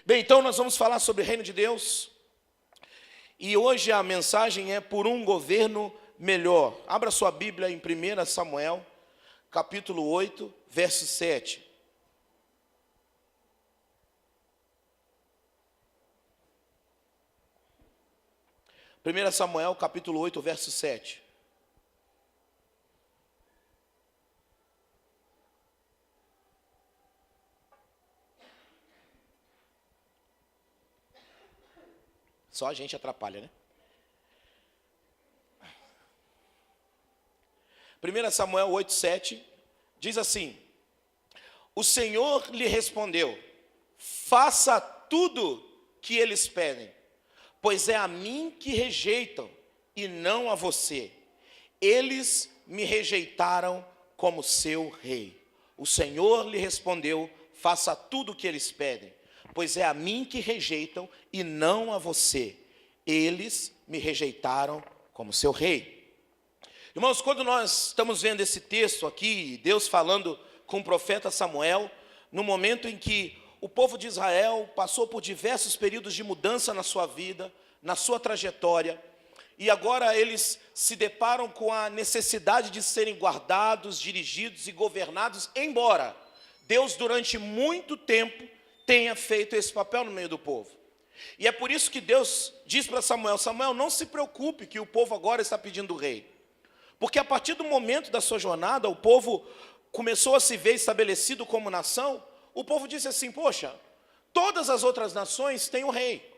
Bem, então nós vamos falar sobre o reino de Deus. E hoje a mensagem é por um governo melhor. Abra sua Bíblia em 1 Samuel, capítulo 8, verso 7. Primeira Samuel, capítulo 8, verso 7. Só a gente atrapalha, né? 1 Samuel 8, 7 diz assim: o Senhor lhe respondeu: faça tudo que eles pedem, pois é a mim que rejeitam e não a você. Eles me rejeitaram como seu rei. O Senhor lhe respondeu: faça tudo o que eles pedem, pois é a mim que rejeitam e não a você. Eles me rejeitaram como seu rei. Irmãos, quando nós estamos vendo esse texto aqui, Deus falando com o profeta Samuel, no momento em que o povo de Israel passou por diversos períodos de mudança na sua vida, na sua trajetória, e agora eles se deparam com a necessidade de serem guardados, dirigidos e governados, embora Deus durante muito tempo tenha feito esse papel no meio do povo. E é por isso que Deus diz para Samuel: Samuel, não se preocupe que o povo agora está pedindo o rei. Porque a partir do momento da sua jornada, o povo começou a se ver estabelecido como nação. O povo disse assim: poxa, todas as outras nações têm um rei.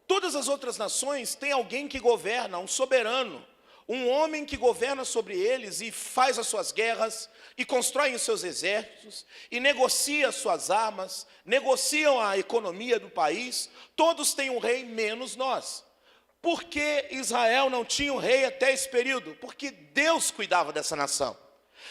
Todas as outras nações têm alguém que governa, um soberano, um homem que governa sobre eles e faz as suas guerras, e constrói os seus exércitos, e negocia as suas armas, negociam a economia do país. Todos têm um rei, menos nós. Por que Israel não tinha um rei até esse período? Porque Deus cuidava dessa nação.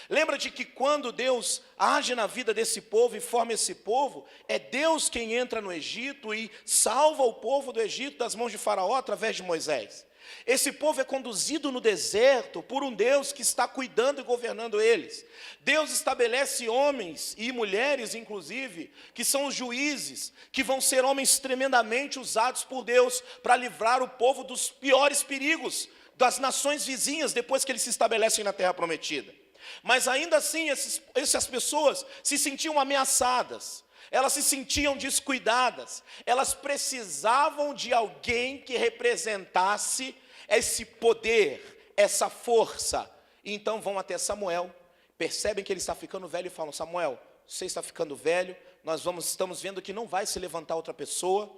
Lembra-te que quando Deus age na vida desse povo e forma esse povo, é Deus quem entra no Egito e salva o povo do Egito das mãos de Faraó através de Moisés. Esse povo é conduzido no deserto por um Deus que está cuidando e governando eles. Deus estabelece homens e mulheres, inclusive, que são os juízes, que vão ser homens tremendamente usados por Deus para livrar o povo dos piores perigos das nações vizinhas depois que eles se estabelecem na terra prometida. Mas ainda assim, essas pessoas se sentiam ameaçadas, elas se sentiam descuidadas, elas precisavam de alguém que representasse esse poder, essa força. E então vão até Samuel, percebem que ele está ficando velho e falam: Samuel, você está ficando velho, estamos vendo que não vai se levantar outra pessoa.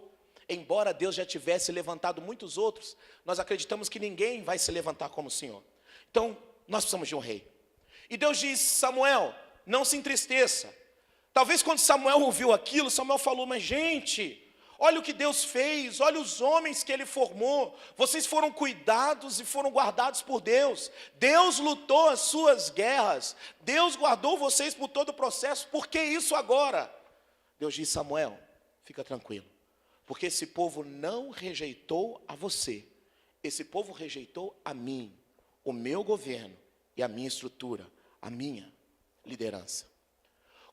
Embora Deus já tivesse levantado muitos outros, nós acreditamos que ninguém vai se levantar como o Senhor. Então, nós precisamos de um rei. E Deus diz: Samuel, não se entristeça. Talvez quando Samuel ouviu aquilo, Samuel falou: mas gente, olha o que Deus fez, olha os homens que Ele formou. Vocês foram cuidados e foram guardados por Deus. Deus lutou as suas guerras. Deus guardou vocês por todo o processo. Por que isso agora? Deus diz: Samuel, fica tranquilo. Porque esse povo não rejeitou a você. Esse povo rejeitou a mim, o meu governo e a minha estrutura, a minha liderança.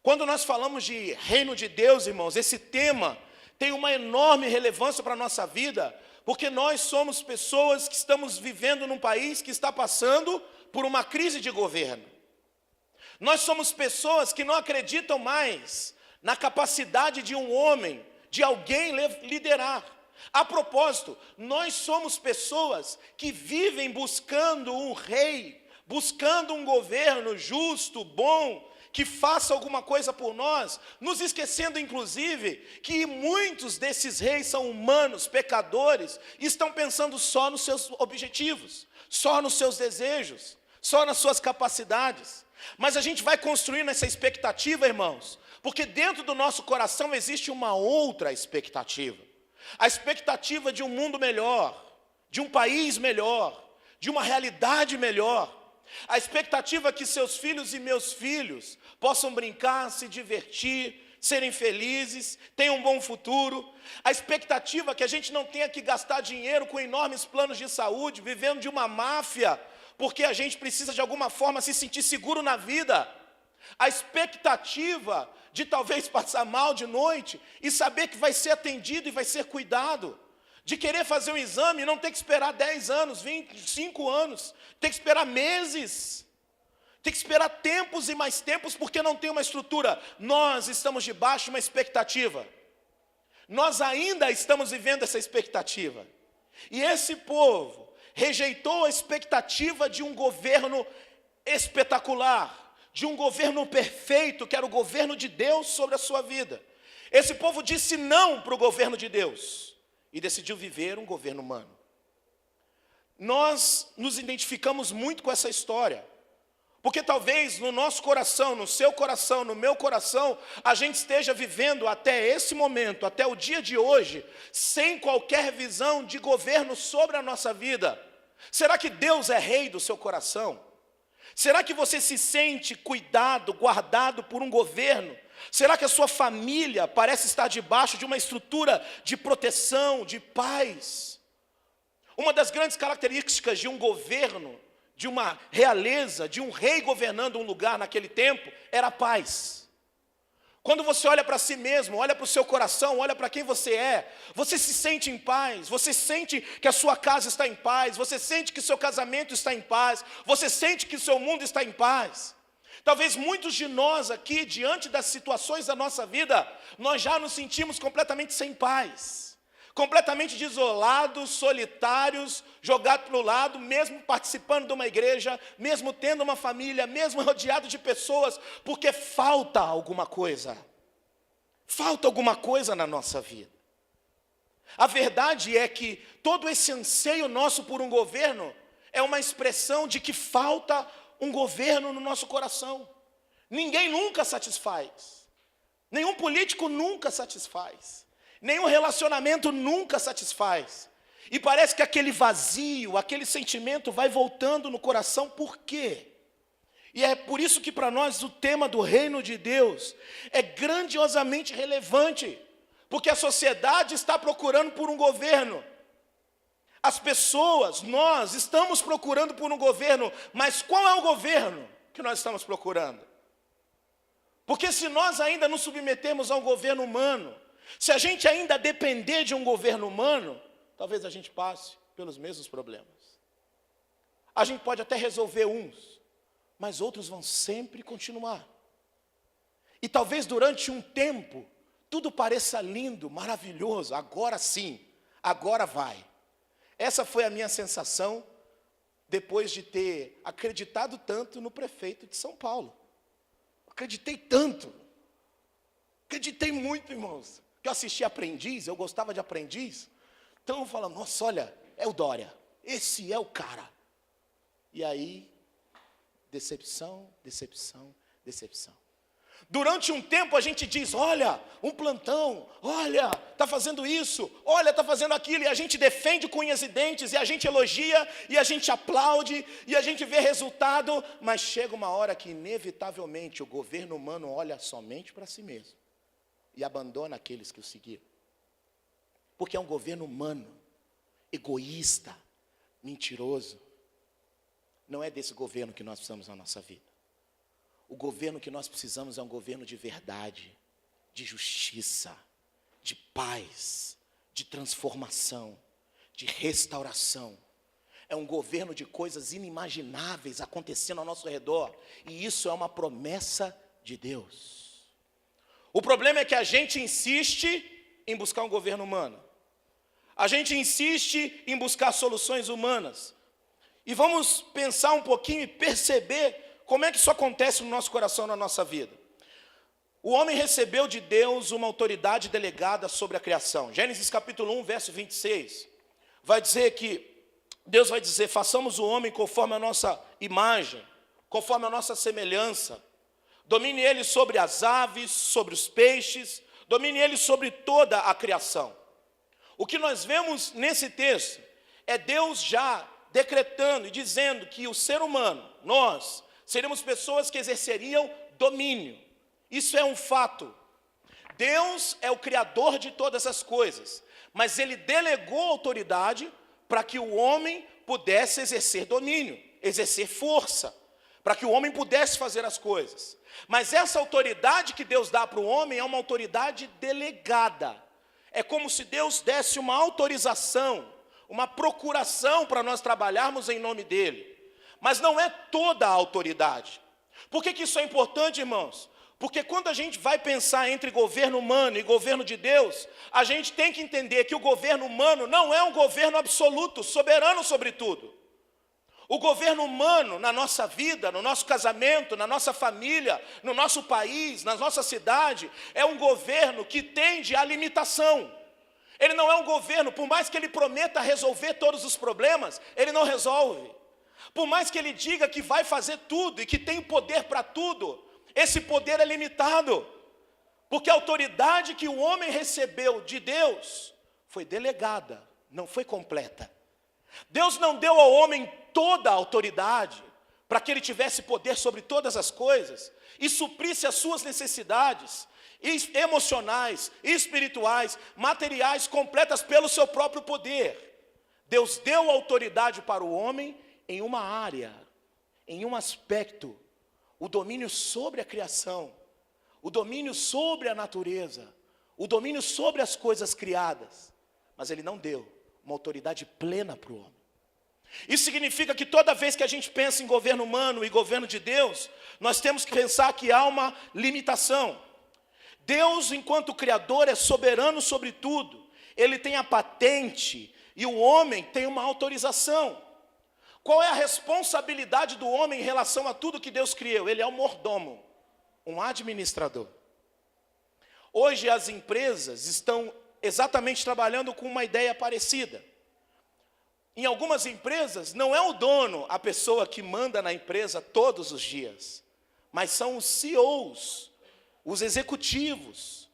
Quando nós falamos de reino de Deus, irmãos, esse tema tem uma enorme relevância para a nossa vida, porque nós somos pessoas que estamos vivendo num país que está passando por uma crise de governo. Nós somos pessoas que não acreditam mais na capacidade de um homem, de alguém liderar. A propósito, nós somos pessoas que vivem buscando um rei, buscando um governo justo, bom, que faça alguma coisa por nós, nos esquecendo inclusive que muitos desses reis são humanos, pecadores, e estão pensando só nos seus objetivos, só nos seus desejos, só nas suas capacidades. Mas a gente vai construindo essa expectativa, irmãos, porque dentro do nosso coração existe uma outra expectativa. A expectativa de um mundo melhor, de um país melhor, de uma realidade melhor. A expectativa que seus filhos e meus filhos possam brincar, se divertir, serem felizes, tenham um bom futuro. A expectativa que a gente não tenha que gastar dinheiro com enormes planos de saúde, vivendo de uma máfia, porque a gente precisa de alguma forma se sentir seguro na vida. A expectativa de talvez passar mal de noite e saber que vai ser atendido e vai ser cuidado. De querer fazer um exame e não ter que esperar 10 anos, 25 anos, ter que esperar meses, ter que esperar tempos e mais tempos porque não tem uma estrutura. Nós estamos debaixo de uma expectativa. Nós ainda estamos vivendo essa expectativa. E esse povo rejeitou a expectativa de um governo espetacular, de um governo perfeito, que era o governo de Deus sobre a sua vida. Esse povo disse não para o governo de Deus e decidiu viver um governo humano. Nós nos identificamos muito com essa história, porque talvez no nosso coração, no seu coração, no meu coração, a gente esteja vivendo até esse momento, até o dia de hoje, sem qualquer visão de governo sobre a nossa vida. Será que Deus é rei do seu coração? Será que você se sente cuidado, guardado por um governo? Será que a sua família parece estar debaixo de uma estrutura de proteção, de paz? Uma das grandes características de um governo, de uma realeza, de um rei governando um lugar naquele tempo, era a paz. Quando você olha para si mesmo, olha para o seu coração, olha para quem você é, você se sente em paz, você sente que a sua casa está em paz, você sente que o seu casamento está em paz, você sente que o seu mundo está em paz. Talvez muitos de nós aqui, diante das situações da nossa vida, nós já nos sentimos completamente sem paz, completamente desolados, solitários, jogados para o lado, mesmo participando de uma igreja, mesmo tendo uma família, mesmo rodeado de pessoas, porque falta alguma coisa na nossa vida. A verdade é que todo esse anseio nosso por um governo é uma expressão de que falta um governo no nosso coração. Ninguém nunca satisfaz, nenhum político nunca satisfaz, nenhum relacionamento nunca satisfaz. E parece que aquele vazio, aquele sentimento vai voltando no coração. Por quê? E é por isso que para nós o tema do reino de Deus é grandiosamente relevante. Porque a sociedade está procurando por um governo. As pessoas, nós estamos procurando por um governo. Mas qual é o governo que nós estamos procurando? Porque se nós ainda nos submetemos a um governo humano, se a gente ainda depender de um governo humano, talvez a gente passe pelos mesmos problemas. A gente pode até resolver uns, mas outros vão sempre continuar. E talvez durante um tempo, tudo pareça lindo, maravilhoso, agora sim, agora vai. Essa foi a minha sensação depois de ter acreditado tanto no prefeito de São Paulo. Acreditei tanto, acreditei muito, irmãos. Que eu assisti Aprendiz, eu gostava de Aprendiz. Então eu falo, nossa, olha, é o Dória, esse é o cara. E aí, decepção, decepção, decepção. Durante um tempo a gente diz, olha, um plantão, olha, está fazendo isso, olha, está fazendo aquilo, e a gente defende com unhas e dentes, e a gente elogia, e a gente aplaude, e a gente vê resultado, mas chega uma hora que inevitavelmente o governo humano olha somente para si mesmo. E abandona aqueles que o seguiram. Porque é um governo humano, egoísta, mentiroso. Não é desse governo que nós precisamos na nossa vida. O governo que nós precisamos é um governo de verdade, de justiça, de paz, de transformação, de restauração. É um governo de coisas inimagináveis acontecendo ao nosso redor. E isso é uma promessa de Deus. O problema é que a gente insiste em buscar um governo humano. A gente insiste em buscar soluções humanas. E vamos pensar um pouquinho e perceber como é que isso acontece no nosso coração, na nossa vida. O homem recebeu de Deus uma autoridade delegada sobre a criação. Gênesis capítulo 1, verso 26. Vai dizer que, Deus vai dizer, façamos o homem conforme a nossa imagem, conforme a nossa semelhança. Domine ele sobre as aves, sobre os peixes, domine ele sobre toda a criação. O que nós vemos nesse texto é Deus já decretando e dizendo que o ser humano, nós, seríamos pessoas que exerceriam domínio. Isso é um fato. Deus é o criador de todas as coisas, mas Ele delegou autoridade para que o homem pudesse exercer domínio, exercer força, para que o homem pudesse fazer as coisas. Mas essa autoridade que Deus dá para o homem é uma autoridade delegada. É como se Deus desse uma autorização, uma procuração para nós trabalharmos em nome dele. Mas não é toda a autoridade. Por que isso é importante, irmãos? Porque quando a gente vai pensar entre governo humano e governo de Deus, a gente tem que entender que o governo humano não é um governo absoluto, soberano sobre tudo. O governo humano na nossa vida, no nosso casamento, na nossa família, no nosso país, na nossa cidade, é um governo que tende à limitação. Ele não é um governo, por mais que ele prometa resolver todos os problemas, ele não resolve. Por mais que ele diga que vai fazer tudo e que tem poder para tudo, esse poder é limitado. Porque a autoridade que o homem recebeu de Deus foi delegada, não foi completa. Deus não deu ao homem toda a autoridade para que ele tivesse poder sobre todas as coisas e suprisse as suas necessidades emocionais, espirituais, materiais, completas pelo seu próprio poder. Deus deu autoridade para o homem em uma área, em um aspecto, o domínio sobre a criação, o domínio sobre a natureza, o domínio sobre as coisas criadas, mas ele não deu uma autoridade plena para o homem. Isso significa que toda vez que a gente pensa em governo humano e governo de Deus, nós temos que pensar que há uma limitação. Deus, enquanto Criador, é soberano sobre tudo. Ele tem a patente e o homem tem uma autorização. Qual é a responsabilidade do homem em relação a tudo que Deus criou? Ele é um mordomo, um administrador. Hoje as empresas estão exatamente trabalhando com uma ideia parecida. Em algumas empresas, não é o dono a pessoa que manda na empresa todos os dias, mas são os CEOs, os executivos.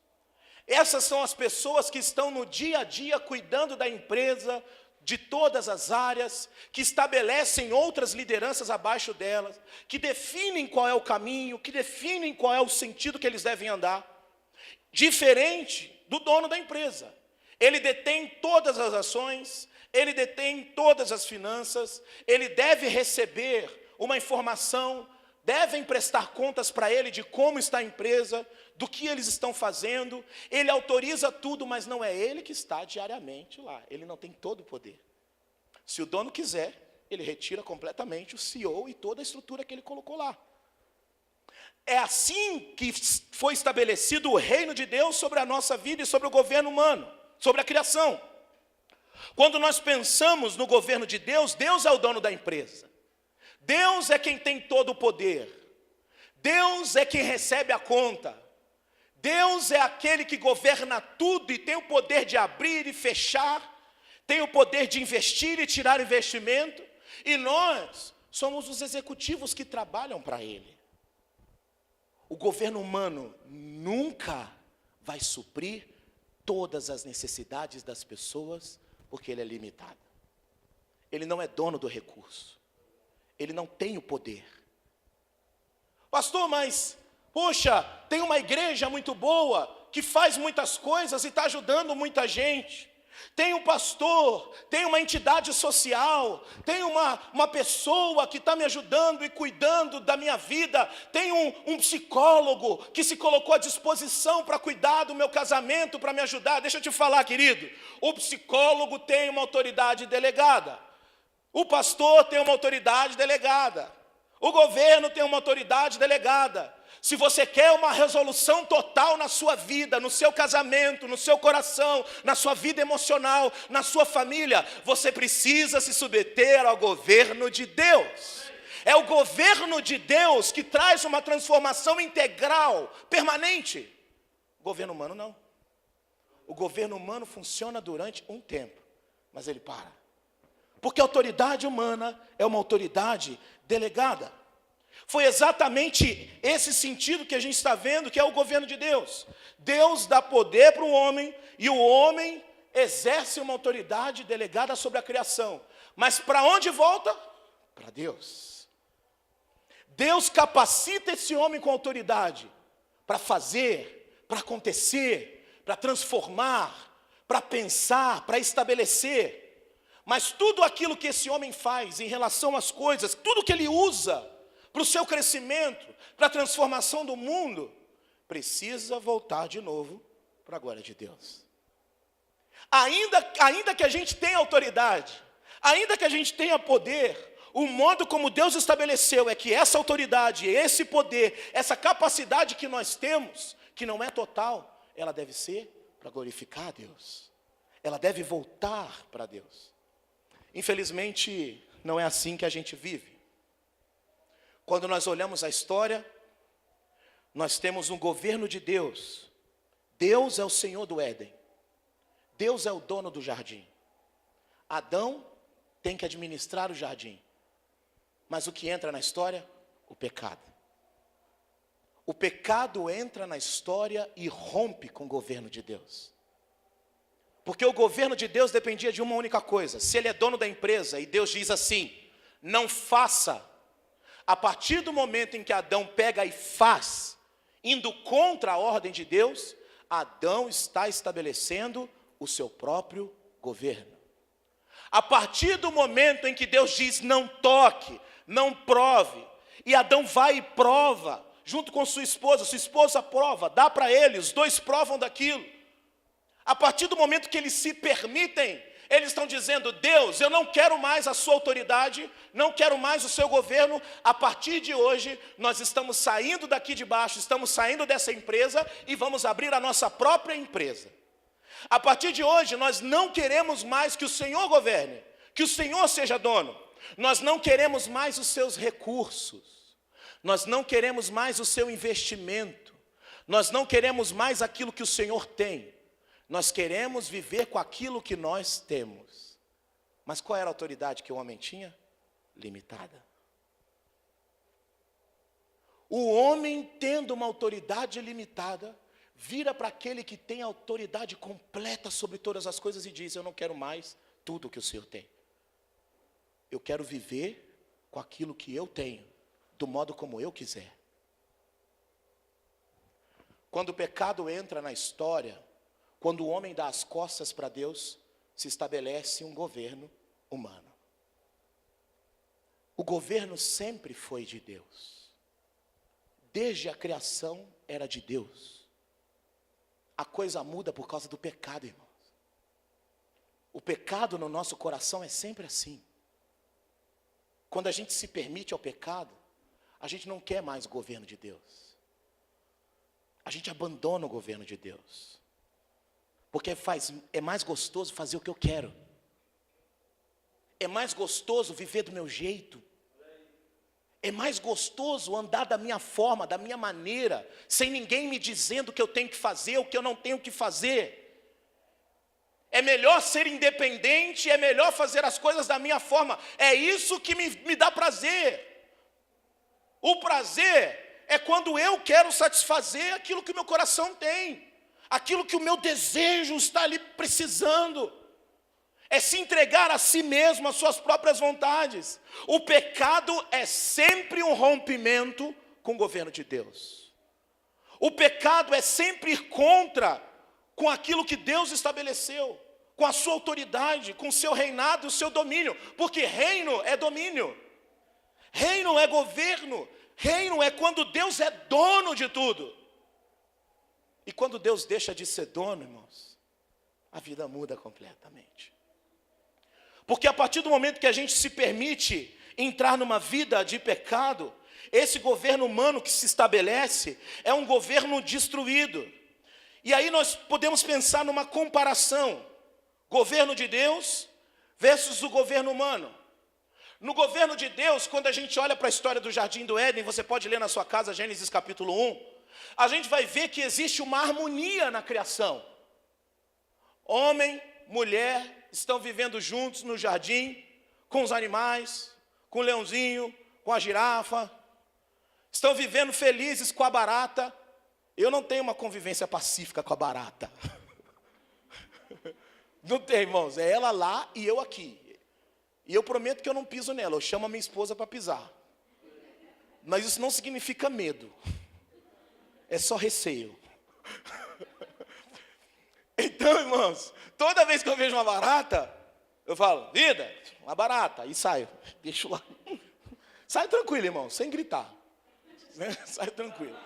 Essas são as pessoas que estão no dia a dia cuidando da empresa, de todas as áreas, que estabelecem outras lideranças abaixo delas, que definem qual é o caminho, que definem qual é o sentido que eles devem andar. Diferente do dono da empresa. Ele detém todas as ações, ele detém todas as finanças, ele deve receber uma informação, devem prestar contas para ele de como está a empresa, do que eles estão fazendo. Ele autoriza tudo, mas não é ele que está diariamente lá. Ele não tem todo o poder. Se o dono quiser, ele retira completamente o CEO e toda a estrutura que ele colocou lá. É assim que foi estabelecido o reino de Deus sobre a nossa vida e sobre o governo humano, sobre a criação. Quando nós pensamos no governo de Deus, Deus é o dono da empresa. Deus é quem tem todo o poder. Deus é quem recebe a conta. Deus é aquele que governa tudo e tem o poder de abrir e fechar, tem o poder de investir e tirar investimento, e nós somos os executivos que trabalham para Ele. O governo humano nunca vai suprir todas as necessidades das pessoas, porque ele é limitado. Ele não é dono do recurso. Ele não tem o poder. Pastor, mas, poxa, tem uma igreja muito boa, que faz muitas coisas e está ajudando muita gente. Tem um pastor, tem uma entidade social, tem uma pessoa que está me ajudando e cuidando da minha vida, tem um psicólogo que se colocou à disposição para cuidar do meu casamento, para me ajudar. Deixa eu te falar, querido, o psicólogo tem uma autoridade delegada, o pastor tem uma autoridade delegada, o governo tem uma autoridade delegada. Se você quer uma resolução total na sua vida, no seu casamento, no seu coração, na sua vida emocional, na sua família, você precisa se submeter ao governo de Deus. É o governo de Deus que traz uma transformação integral, permanente. O governo humano não. O governo humano funciona durante um tempo, mas ele para. Porque a autoridade humana é uma autoridade delegada. Foi exatamente esse sentido que a gente está vendo, que é o governo de Deus. Deus dá poder para o homem, e o homem exerce uma autoridade delegada sobre a criação. Mas para onde volta? Para Deus. Deus capacita esse homem com autoridade para fazer, para acontecer, para transformar, para pensar, para estabelecer. Mas tudo aquilo que esse homem faz em relação às coisas, tudo que ele usa para o seu crescimento, para a transformação do mundo, precisa voltar de novo para a glória de Deus. Ainda que a gente tenha autoridade, ainda que a gente tenha poder, o modo como Deus estabeleceu é que essa autoridade, esse poder, essa capacidade que nós temos, que não é total, ela deve ser para glorificar a Deus. Ela deve voltar para Deus. Infelizmente, não é assim que a gente vive. Quando nós olhamos a história, nós temos um governo de Deus. Deus é o Senhor do Éden. Deus é o dono do jardim. Adão tem que administrar o jardim. Mas o que entra na história? O pecado. O pecado entra na história e rompe com o governo de Deus. Porque o governo de Deus dependia de uma única coisa. Se ele é dono da empresa e Deus diz assim, não faça. A partir do momento em que Adão pega e faz, indo contra a ordem de Deus, Adão está estabelecendo o seu próprio governo. A partir do momento em que Deus diz não toque, não prove, e Adão vai e prova, junto com sua esposa prova, dá para ele, os dois provam daquilo. A partir do momento que eles se permitem, eles estão dizendo, Deus, eu não quero mais a sua autoridade, não quero mais o seu governo, a partir de hoje, nós estamos saindo daqui de baixo, estamos saindo dessa empresa e vamos abrir a nossa própria empresa. A partir de hoje, nós não queremos mais que o Senhor governe, que o Senhor seja dono. Nós não queremos mais os seus recursos. Nós não queremos mais o seu investimento. Nós não queremos mais aquilo que o Senhor tem. Nós queremos viver com aquilo que nós temos. Mas qual era a autoridade que o homem tinha? Limitada. O homem, tendo uma autoridade limitada, vira para aquele que tem autoridade completa sobre todas as coisas e diz, eu não quero mais tudo que o Senhor tem. Eu quero viver com aquilo que eu tenho, do modo como eu quiser. Quando o pecado entra na história, quando o homem dá as costas para Deus, se estabelece um governo humano. O governo sempre foi de Deus. Desde a criação era de Deus. A coisa muda por causa do pecado, irmãos. O pecado no nosso coração é sempre assim. Quando a gente se permite ao pecado, a gente não quer mais o governo de Deus. A gente abandona o governo de Deus. Porque é mais gostoso fazer o que eu quero. É mais gostoso viver do meu jeito. É mais gostoso andar da minha forma, da minha maneira, sem ninguém me dizendo o que eu tenho que fazer, o que eu não tenho que fazer. É melhor ser independente, é melhor fazer as coisas da minha forma. É isso que me dá prazer. O prazer é quando eu quero satisfazer aquilo que o meu coração tem. Aquilo que o meu desejo está ali precisando. É se entregar a si mesmo, às suas próprias vontades. O pecado é sempre um rompimento com o governo de Deus. O pecado é sempre ir contra com aquilo que Deus estabeleceu, com a sua autoridade, com o seu reinado e o seu domínio. Porque reino é domínio. Reino é governo. Reino é quando Deus é dono de tudo. E quando Deus deixa de ser dono, irmãos, a vida muda completamente. Porque a partir do momento que a gente se permite entrar numa vida de pecado, esse governo humano que se estabelece é um governo destruído. E aí nós podemos pensar numa comparação. Governo de Deus versus o governo humano. No governo de Deus, quando a gente olha para a história do Jardim do Éden, você pode ler na sua casa Gênesis capítulo 1, a gente vai ver que existe uma harmonia na criação. Homem, mulher, estão vivendo juntos no jardim, com os animais, com o leãozinho, com a girafa. Estão vivendo felizes com a barata. Eu não tenho uma convivência pacífica com a barata. Não tem, irmãos. É ela lá e eu aqui. E eu prometo que eu não piso nela. Eu chamo a minha esposa para pisar. Mas isso não significa medo. É só receio. Então, irmãos, toda vez que eu vejo uma barata, eu falo, vida, uma barata. E saio. Deixo lá. Sai tranquilo, irmão, sem gritar. Né? Sai tranquilo.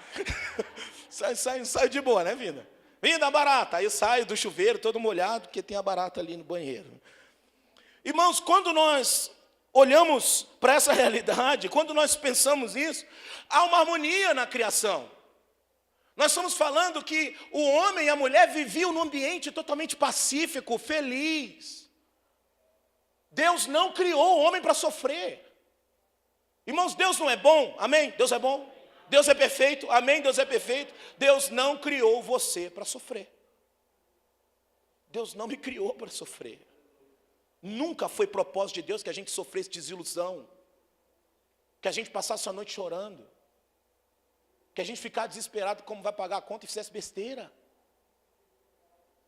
sai de boa, né, Vinda? Vinda, barata. Aí eu saio do chuveiro todo molhado, porque tem a barata ali no banheiro. Irmãos, quando nós olhamos para essa realidade, quando nós pensamos nisso, há uma harmonia na criação. Nós estamos falando que o homem e a mulher viviam num ambiente totalmente pacífico, feliz. Deus não criou o homem para sofrer. Irmãos, Deus não é bom, amém? Deus é bom? Deus é perfeito, amém? Deus é perfeito. Deus não criou você para sofrer. Deus não me criou para sofrer. Nunca foi propósito de Deus que a gente sofresse desilusão, que a gente passasse a noite chorando, que a gente ficasse desesperado como vai pagar a conta e fizesse besteira,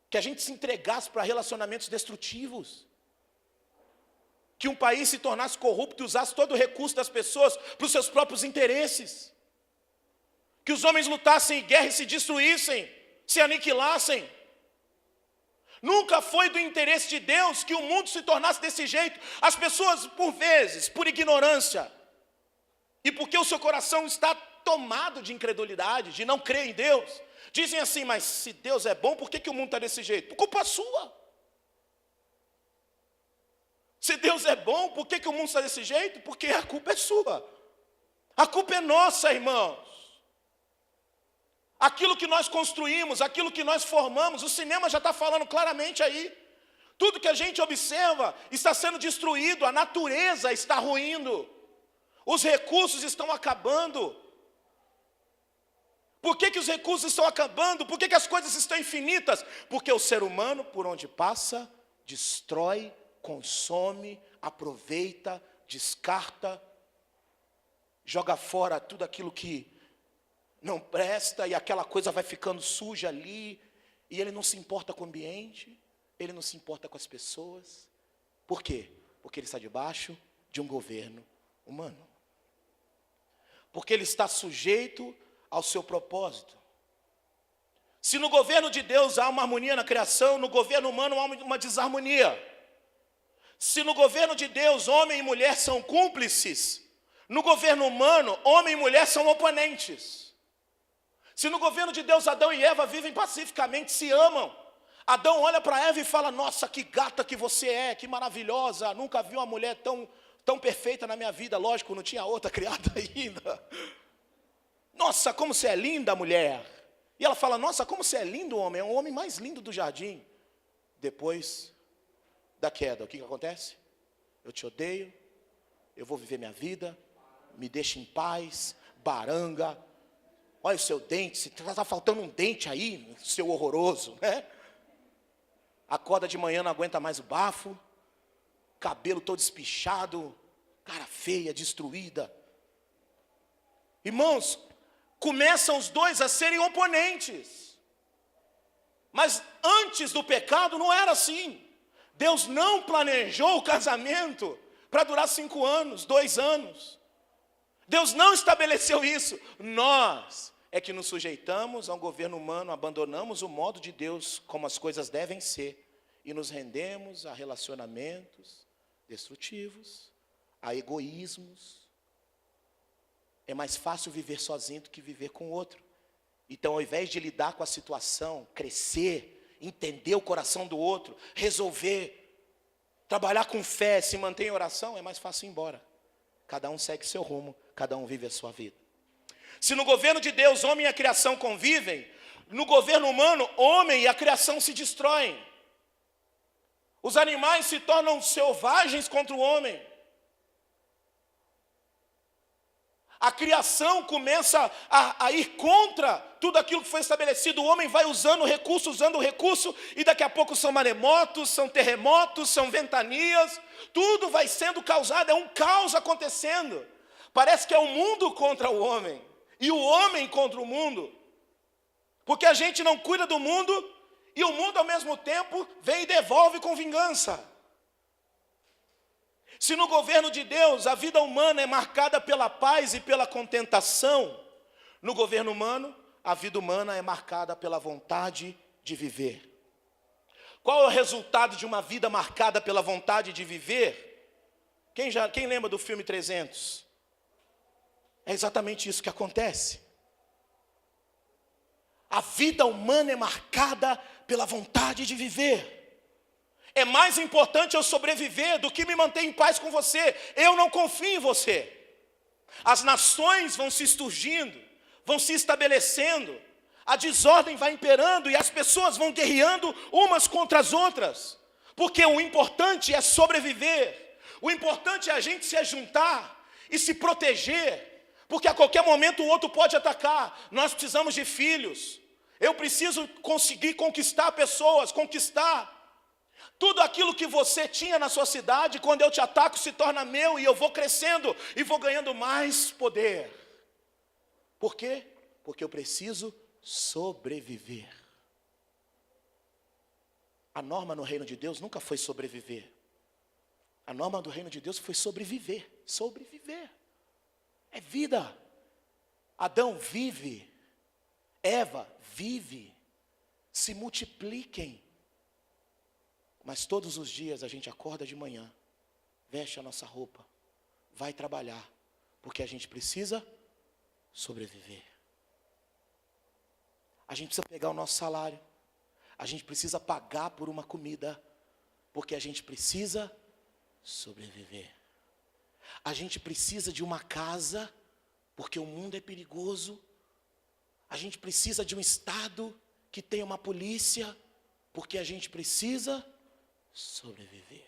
que a gente se entregasse para relacionamentos destrutivos, que um país se tornasse corrupto e usasse todo o recurso das pessoas para os seus próprios interesses, que os homens lutassem em guerra e se destruíssem, se aniquilassem. Nunca foi do interesse de Deus que o mundo se tornasse desse jeito. As pessoas, por vezes, por ignorância, e porque o seu coração está tomado de incredulidade, de não crer em Deus, dizem assim: mas se Deus é bom, por que o mundo está desse jeito? Por culpa sua. Se Deus é bom, por que o mundo está desse jeito? Porque a culpa é sua. A culpa é nossa, irmãos. Aquilo que nós construímos, aquilo que nós formamos, o cinema já está falando claramente aí. Tudo que a gente observa está sendo destruído, a natureza está ruindo, os recursos estão acabando. Por que os recursos estão acabando? Por que as coisas estão infinitas? Porque o ser humano, por onde passa, destrói, consome, aproveita, descarta, joga fora tudo aquilo que não presta, e aquela coisa vai ficando suja ali, e ele não se importa com o ambiente, ele não se importa com as pessoas. Por quê? Porque ele está debaixo de um governo humano. Porque ele está sujeito ao seu propósito. Se no governo de Deus há uma harmonia na criação, no governo humano há uma desarmonia. Se no governo de Deus homem e mulher são cúmplices, no governo humano homem e mulher são oponentes. Se no governo de Deus Adão e Eva vivem pacificamente, se amam, Adão olha para Eva e fala: nossa, que gata que você é, que maravilhosa, nunca vi uma mulher tão perfeita na minha vida. Lógico, não tinha outra criada ainda. Nossa, como você é linda, mulher. E ela fala: nossa, como você é lindo, homem, é o homem mais lindo do jardim. Depois da queda, o que acontece? Eu te odeio, eu vou viver minha vida, me deixa em paz, baranga. Olha o seu dente, está faltando um dente aí, seu horroroso, né? Acorda de manhã, não aguenta mais o bafo, cabelo todo espichado, cara feia, destruída. Irmãos, começam os dois a serem oponentes. Mas antes do pecado não era assim. Deus não planejou o casamento para durar 5 anos, 2 anos. Deus não estabeleceu isso. Nós é que nos sujeitamos a um governo humano, abandonamos o modo de Deus como as coisas devem ser e nos rendemos a relacionamentos destrutivos, a egoísmos. É mais fácil viver sozinho do que viver com o outro. Então, ao invés de lidar com a situação, crescer, entender o coração do outro, resolver, trabalhar com fé, se manter em oração, é mais fácil ir embora. Cada um segue seu rumo, cada um vive a sua vida. Se no governo de Deus, homem e a criação convivem, no governo humano, homem e a criação se destroem. Os animais se tornam selvagens contra o homem. A criação começa a ir contra tudo aquilo que foi estabelecido. O homem vai usando o recurso, e daqui a pouco são maremotos, são terremotos, são ventanias. Tudo vai sendo causado, é um caos acontecendo. Parece que é o mundo contra o homem, e o homem contra o mundo. Porque a gente não cuida do mundo, e o mundo ao mesmo tempo vem e devolve com vingança. Se no governo de Deus a vida humana é marcada pela paz e pela contentação, no governo humano, a vida humana é marcada pela vontade de viver. Qual é o resultado de uma vida marcada pela vontade de viver? Quem lembra do filme 300? É exatamente isso que acontece. A vida humana é marcada pela vontade de viver. É mais importante eu sobreviver do que me manter em paz com você. Eu não confio em você. As nações vão se surgindo, vão se estabelecendo, a desordem vai imperando e as pessoas vão guerreando umas contra as outras. Porque o importante é sobreviver. O importante é a gente se ajuntar e se proteger. Porque a qualquer momento o outro pode atacar. Nós precisamos de filhos. Eu preciso conseguir conquistar pessoas, conquistar. Tudo aquilo que você tinha na sua cidade, quando eu te ataco, se torna meu e eu vou crescendo e vou ganhando mais poder. Por quê? Porque eu preciso sobreviver. A norma no reino de Deus nunca foi sobreviver. A norma do reino de Deus foi sobreviver. Sobreviver. É vida. Adão vive. Eva vive. Se multipliquem. Mas todos os dias a gente acorda de manhã, veste a nossa roupa, vai trabalhar, porque a gente precisa sobreviver. A gente precisa pegar o nosso salário, a gente precisa pagar por uma comida, porque a gente precisa sobreviver. A gente precisa de uma casa, porque o mundo é perigoso. A gente precisa de um estado que tenha uma polícia, porque a gente precisa sobreviver.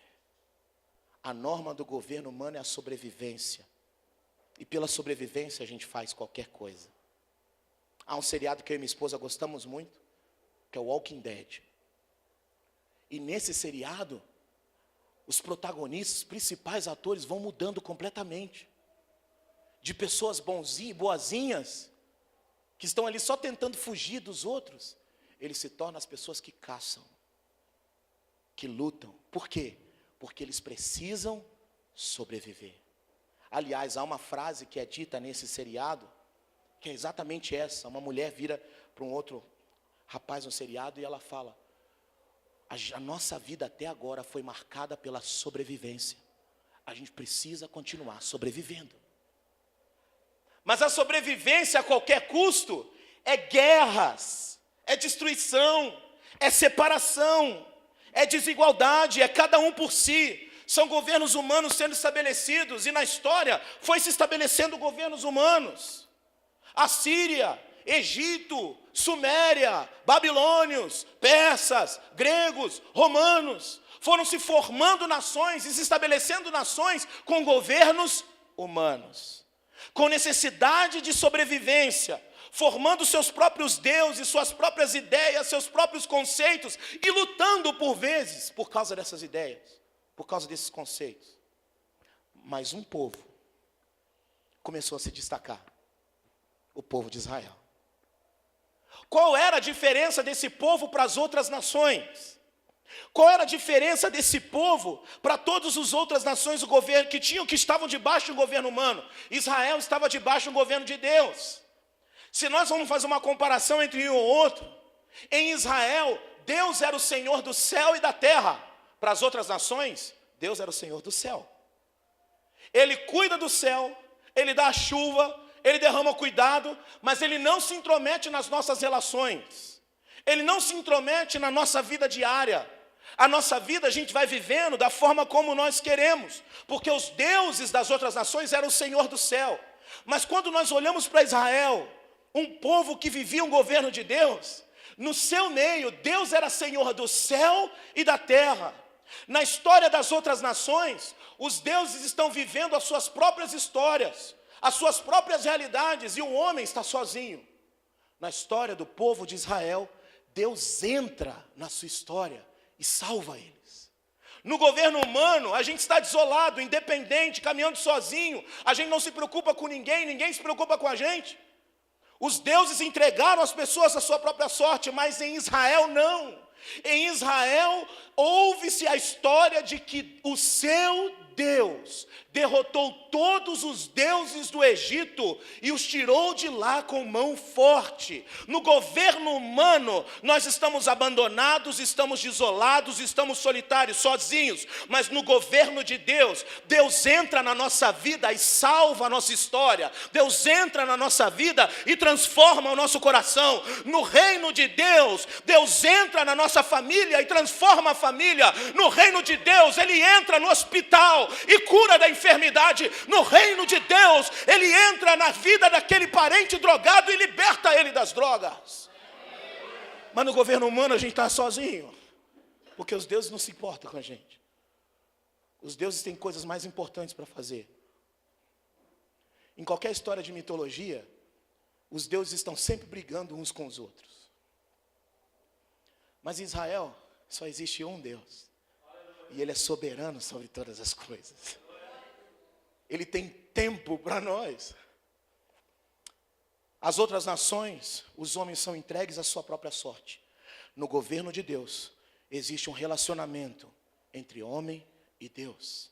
A norma do governo humano é a sobrevivência. E pela sobrevivência a gente faz qualquer coisa. Há um seriado que eu e minha esposa gostamos muito, que é o Walking Dead. E nesse seriado, os protagonistas, os principais atores vão mudando completamente. De pessoas boazinhas, que estão ali só tentando fugir dos outros, eles se tornam as pessoas que caçam, que lutam. Por quê? Porque eles precisam sobreviver. Aliás, há uma frase que é dita nesse seriado, que é exatamente essa. Uma mulher vira para um outro rapaz no seriado e ela fala: a nossa vida até agora foi marcada pela sobrevivência. A gente precisa continuar sobrevivendo. Mas a sobrevivência a qualquer custo é guerras, é destruição, é separação, é desigualdade, é cada um por si. São governos humanos sendo estabelecidos, e na história foi se estabelecendo governos humanos. Assíria, Egito, Suméria, babilônios, persas, gregos, romanos, foram se formando nações e se estabelecendo nações com governos humanos, com necessidade de sobrevivência, formando seus próprios deuses, suas próprias ideias, seus próprios conceitos, e lutando por vezes por causa dessas ideias, por causa desses conceitos. Mas um povo começou a se destacar, o povo de Israel. Qual era a diferença desse povo para as outras nações? Qual era a diferença desse povo para todas as outras nações do governo que estavam debaixo do governo humano? Israel estava debaixo do governo de Deus. Se nós vamos fazer uma comparação entre um e outro, em Israel, Deus era o Senhor do céu e da terra. Para as outras nações, Deus era o Senhor do céu. Ele cuida do céu, Ele dá a chuva, Ele derrama cuidado, mas Ele não se intromete nas nossas relações. Ele não se intromete na nossa vida diária. A nossa vida a gente vai vivendo da forma como nós queremos, porque os deuses das outras nações eram o Senhor do céu. Mas quando nós olhamos para Israel, um povo que vivia um governo de Deus, no seu meio, Deus era Senhor do céu e da terra. Na história das outras nações, os deuses estão vivendo as suas próprias histórias, as suas próprias realidades, e o homem está sozinho. Na história do povo de Israel, Deus entra na sua história e salva eles. No governo humano, a gente está desolado, independente, caminhando sozinho. A gente não se preocupa com ninguém, ninguém se preocupa com a gente. Os deuses entregaram às pessoas a sua própria sorte, mas em Israel não. Em Israel, houve-se a história de que o seu Deus derrotou todos os deuses do Egito e os tirou de lá com mão forte. No governo humano, nós estamos abandonados, estamos isolados, estamos solitários, sozinhos. Mas no governo de Deus, Deus entra na nossa vida e salva a nossa história. Deus entra na nossa vida e transforma o nosso coração. No reino de Deus, Deus entra na nossa família e transforma a família. No reino de Deus, Ele entra no hospital e cura da enfermidade. No reino de Deus, Ele entra na vida daquele parente drogado e liberta ele das drogas. Mas no governo humano a gente está sozinho, porque os deuses não se importam com a gente. Os deuses têm coisas mais importantes para fazer. Em qualquer história de mitologia, os deuses estão sempre brigando uns com os outros. Mas em Israel só existe um Deus. E Ele é soberano sobre todas as coisas. Ele tem tempo para nós. As outras nações, os homens são entregues à sua própria sorte. No governo de Deus, existe um relacionamento entre homem e Deus.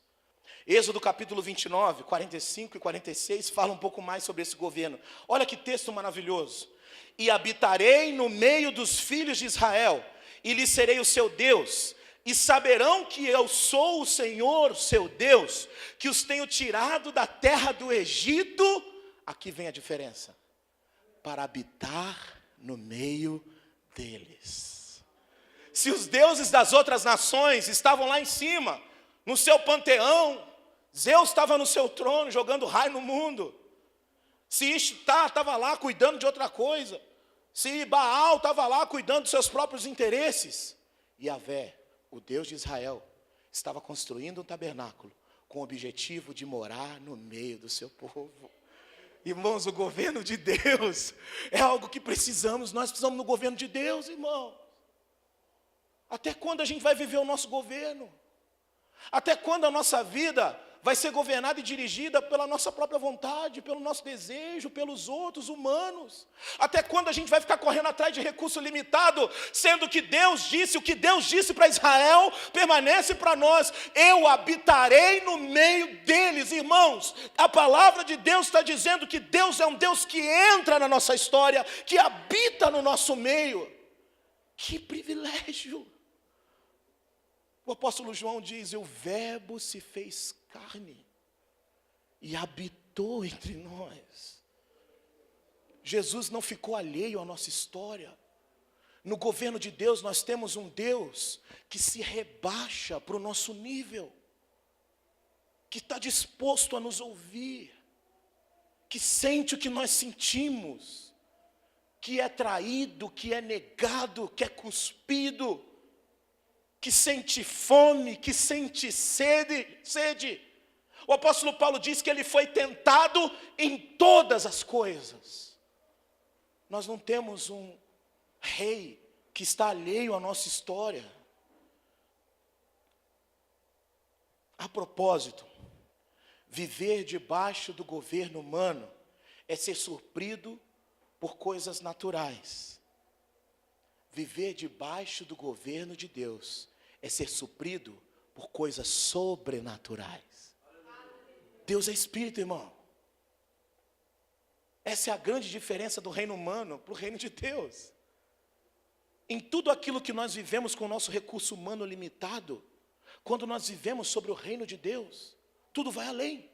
Êxodo capítulo 29, 45 e 46 fala um pouco mais sobre esse governo. Olha que texto maravilhoso. E habitarei no meio dos filhos de Israel, e lhes serei o seu Deus, e saberão que eu sou o Senhor, seu Deus, que os tenho tirado da terra do Egito. Aqui vem a diferença. Para habitar no meio deles. Se os deuses das outras nações estavam lá em cima, no seu panteão, Zeus estava no seu trono, jogando raio no mundo. Se Ishtar estava lá cuidando de outra coisa. Se Baal estava lá cuidando dos seus próprios interesses. Yahvé, o Deus de Israel, estava construindo um tabernáculo com o objetivo de morar no meio do seu povo. Irmãos, o governo de Deus é algo que precisamos. Nós precisamos do governo de Deus, irmão. Até quando a gente vai viver o nosso governo? Até quando a nossa vida vai ser governada e dirigida pela nossa própria vontade, pelo nosso desejo, pelos outros humanos? Até quando a gente vai ficar correndo atrás de recurso limitado, sendo que Deus disse, o que Deus disse para Israel, permanece para nós: eu habitarei no meio deles. Irmãos, a palavra de Deus está dizendo que Deus é um Deus que entra na nossa história, que habita no nosso meio. Que privilégio! O apóstolo João diz: o verbo se fez carne e habitou entre nós. Jesus não ficou alheio à nossa história. No governo de Deus nós temos um Deus que se rebaixa para o nosso nível, que está disposto a nos ouvir, que sente o que nós sentimos, que é traído, que é negado, que é cuspido, que sente fome, que sente sede. O apóstolo Paulo diz que ele foi tentado em todas as coisas. Nós não temos um rei que está alheio à nossa história. A propósito, viver debaixo do governo humano é ser surpreendido por coisas naturais. Viver debaixo do governo de Deus é ser suprido por coisas sobrenaturais. Deus é espírito, irmão. Essa é a grande diferença do reino humano para o reino de Deus. Em tudo aquilo que nós vivemos com o nosso recurso humano limitado, quando nós vivemos sobre o reino de Deus, tudo vai além.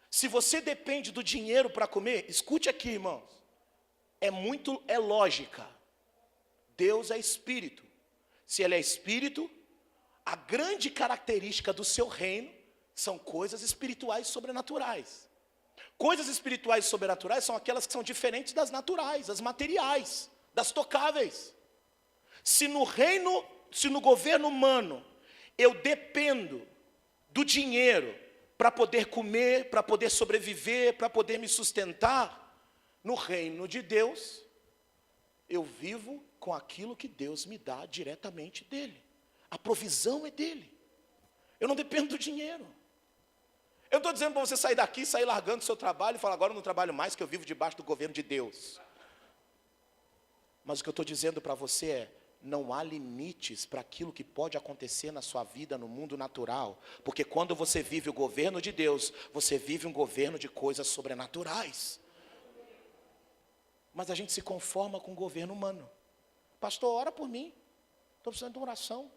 Se você depende do dinheiro para comer, escute aqui, irmãos, é lógica. Deus é espírito. Se Ele é espírito, a grande característica do seu reino são coisas espirituais sobrenaturais. Coisas espirituais sobrenaturais são aquelas que são diferentes das naturais, das materiais, das tocáveis. Se no governo humano eu dependo do dinheiro para poder comer, para poder sobreviver, para poder me sustentar, no reino de Deus, eu vivo com aquilo que Deus me dá diretamente dele. A provisão é dele. Eu não dependo do dinheiro. Eu não estou dizendo para você sair daqui, sair largando o seu trabalho e falar: agora eu não trabalho mais, que eu vivo debaixo do governo de Deus. Mas o que eu estou dizendo para você é: não há limites para aquilo que pode acontecer na sua vida no mundo natural. Porque quando você vive o governo de Deus, você vive um governo de coisas sobrenaturais. Mas a gente se conforma com o governo humano. Pastor, ora por mim. Estou precisando de uma oração.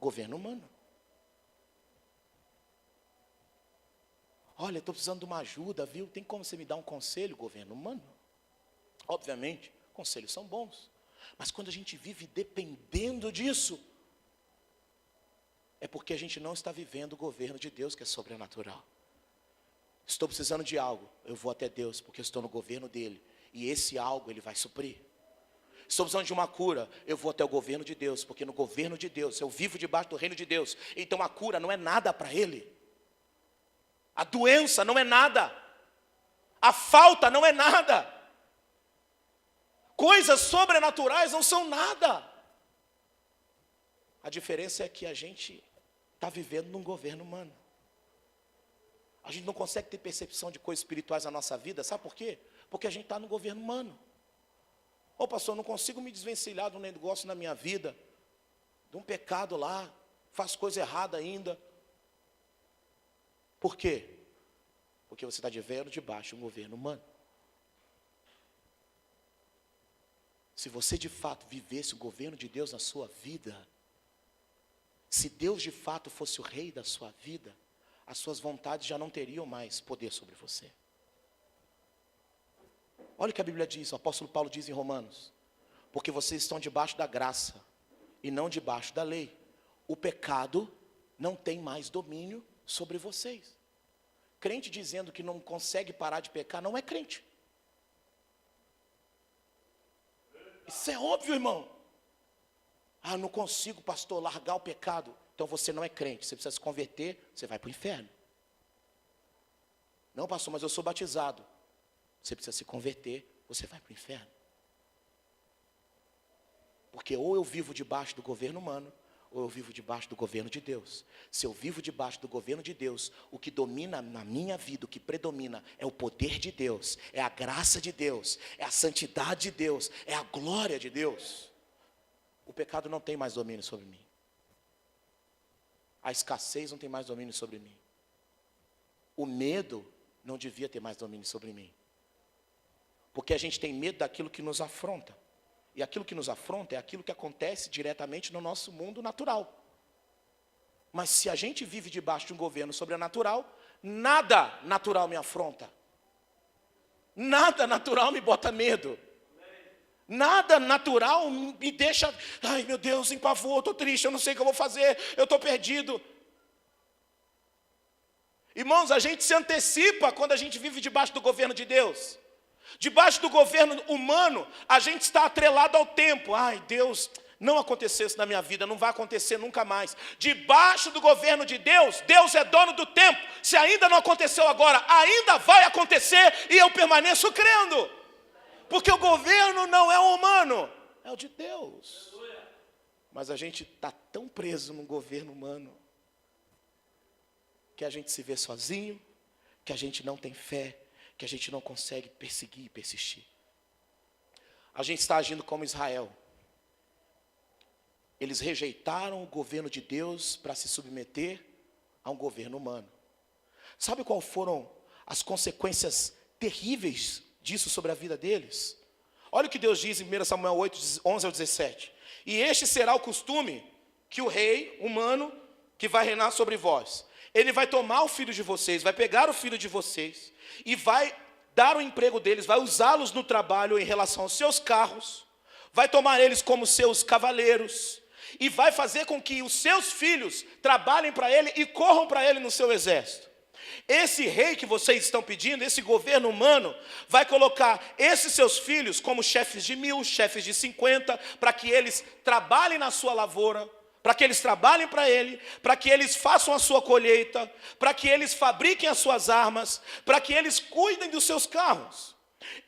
Governo humano. Olha, estou precisando de uma ajuda, viu? Tem como você me dar um conselho? Governo humano. Obviamente, conselhos são bons. Mas quando a gente vive dependendo disso, é porque a gente não está vivendo o governo de Deus, que é sobrenatural. Estou precisando de algo, eu vou até Deus, porque eu estou no governo dele. E esse algo ele vai suprir. Estou precisando de uma cura, eu vou até o governo de Deus, porque no governo de Deus, eu vivo debaixo do reino de Deus. Então a cura não é nada para ele. A doença não é nada. A falta não é nada. Coisas sobrenaturais não são nada. A diferença é que a gente está vivendo num governo humano. A gente não consegue ter percepção de coisas espirituais na nossa vida, sabe por quê? Porque a gente está no governo humano. Ô pastor, eu não consigo me desvencilhar de um negócio na minha vida, de um pecado lá, faço coisa errada ainda. Por quê? Porque você está vivendo debaixo de um governo humano. Se você de fato vivesse o governo de Deus na sua vida, se Deus de fato fosse o rei da sua vida, as suas vontades já não teriam mais poder sobre você. Olha o que a Bíblia diz, o apóstolo Paulo diz em Romanos: porque vocês estão debaixo da graça e não debaixo da lei. O pecado não tem mais domínio sobre vocês. Crente dizendo que não consegue parar de pecar não é crente. Isso é óbvio, irmão. Ah, não consigo, pastor, largar o pecado. Então você não é crente, você precisa se converter, você vai para o inferno. Não, pastor, mas eu sou batizado. Você precisa se converter, você vai para o inferno. Porque ou eu vivo debaixo do governo humano, ou eu vivo debaixo do governo de Deus. Se eu vivo debaixo do governo de Deus, o que domina na minha vida, o que predomina é o poder de Deus, é a graça de Deus, é a santidade de Deus, é a glória de Deus. O pecado não tem mais domínio sobre mim. A escassez não tem mais domínio sobre mim. O medo não devia ter mais domínio sobre mim. Porque a gente tem medo daquilo que nos afronta. E aquilo que nos afronta é aquilo que acontece diretamente no nosso mundo natural. Mas se a gente vive debaixo de um governo sobrenatural, nada natural me afronta. Nada natural me bota medo. Nada natural me deixa, ai meu Deus, em pavor, estou triste, eu não sei o que eu vou fazer, eu estou perdido. Irmãos, a gente se antecipa quando a gente vive debaixo do governo de Deus. Debaixo do governo humano, a gente está atrelado ao tempo. Ai, Deus, não aconteceu isso na minha vida, não vai acontecer nunca mais. Debaixo do governo de Deus, Deus é dono do tempo. Se ainda não aconteceu agora, ainda vai acontecer e eu permaneço crendo. Porque o governo não é humano, é o de Deus. Mas a gente está tão preso no governo humano, que a gente se vê sozinho, que a gente não tem fé, que a gente não consegue perseguir e persistir. A gente está agindo como Israel. Eles rejeitaram o governo de Deus para se submeter a um governo humano. Sabe qual foram as consequências terríveis disso sobre a vida deles? Olha o que Deus diz em 1 Samuel 8, 11 ao 17. E este será o costume que o rei humano que vai reinar sobre vós, ele vai tomar o filho de vocês, vai pegar o filho de vocês e vai dar o emprego deles, vai usá-los no trabalho em relação aos seus carros, vai tomar eles como seus cavaleiros e vai fazer com que os seus filhos trabalhem para ele e corram para ele no seu exército. Esse rei que vocês estão pedindo, esse governo humano, vai colocar esses seus filhos como chefes de 1000, chefes de 50, para que eles trabalhem na sua lavoura, para que eles trabalhem para ele, para que eles façam a sua colheita, para que eles fabriquem as suas armas, para que eles cuidem dos seus carros.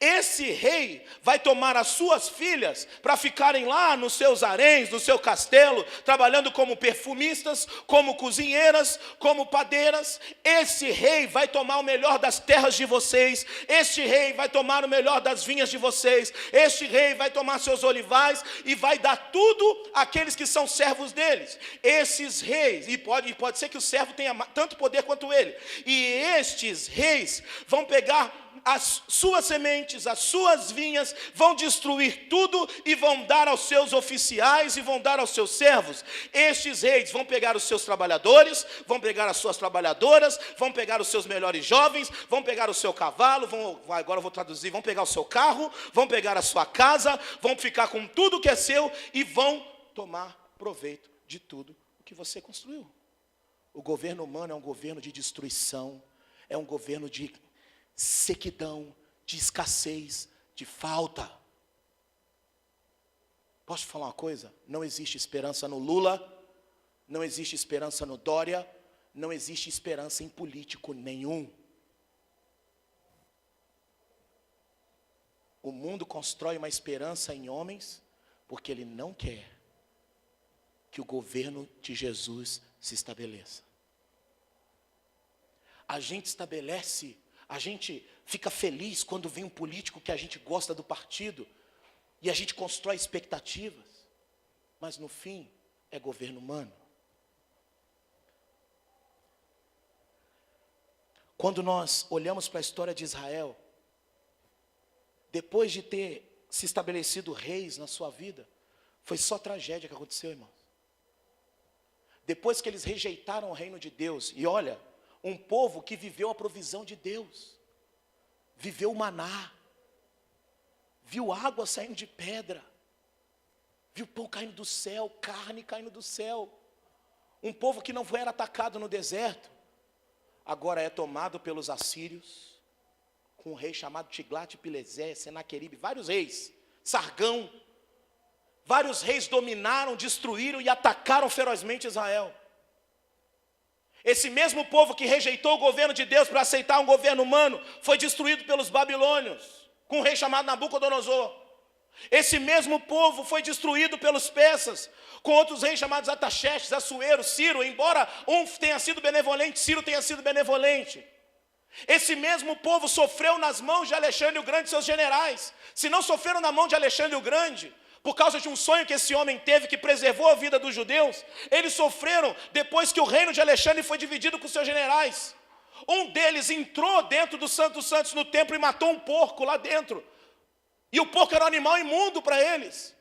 Esse rei vai tomar as suas filhas para ficarem lá nos seus haréns, no seu castelo, trabalhando como perfumistas, como cozinheiras, como padeiras. Esse rei vai tomar o melhor das terras de vocês. Este rei vai tomar o melhor das vinhas de vocês. Este rei vai tomar seus olivais e vai dar tudo àqueles que são servos deles. Esses reis, e pode ser que o servo tenha tanto poder quanto ele. E estes reis vão pegar as suas sementes, as suas vinhas, vão destruir tudo e vão dar aos seus oficiais e vão dar aos seus servos. Estes reis vão pegar os seus trabalhadores, vão pegar as suas trabalhadoras, vão pegar os seus melhores jovens, vão pegar o seu cavalo, agora eu vou traduzir, vão pegar o seu carro, vão pegar a sua casa, vão ficar com tudo que é seu e vão tomar proveito de tudo o que você construiu. O governo humano é um governo de destruição, é um governo de sequidão, de escassez, de falta. Posso te falar uma coisa? Não existe esperança no Lula, não existe esperança no Dória, não existe esperança em político nenhum. O mundo constrói uma esperança em homens porque ele não quer que o governo de Jesus se estabeleça. A gente fica feliz quando vem um político que a gente gosta do partido e a gente constrói expectativas, mas no fim é governo humano. Quando nós olhamos para a história de Israel, depois de ter se estabelecido reis na sua vida, foi só tragédia que aconteceu, irmãos. Depois que eles rejeitaram o reino de Deus, e olha, um povo que viveu a provisão de Deus, viveu o maná, viu água saindo de pedra, viu pão caindo do céu, carne caindo do céu. Um povo que não era atacado no deserto, agora é tomado pelos assírios, com um rei chamado Tiglat-Pileser, Senaqueribe, vários reis, Sargão. Vários reis dominaram, destruíram e atacaram ferozmente Israel. Esse mesmo povo que rejeitou o governo de Deus para aceitar um governo humano, foi destruído pelos babilônios, com um rei chamado Nabucodonosor. Esse mesmo povo foi destruído pelos persas, com outros reis chamados Artaxerxes, Assuero, Ciro, embora um tenha sido benevolente, Ciro tenha sido benevolente. Esse mesmo povo sofreu nas mãos de Alexandre o Grande e seus generais. Se não sofreram na mão de Alexandre o Grande, por causa de um sonho que esse homem teve, que preservou a vida dos judeus, eles sofreram depois que o reino de Alexandre foi dividido com seus generais. Um deles entrou dentro do Santo dos Santos no templo e matou um porco lá dentro. E o porco era um animal imundo para eles.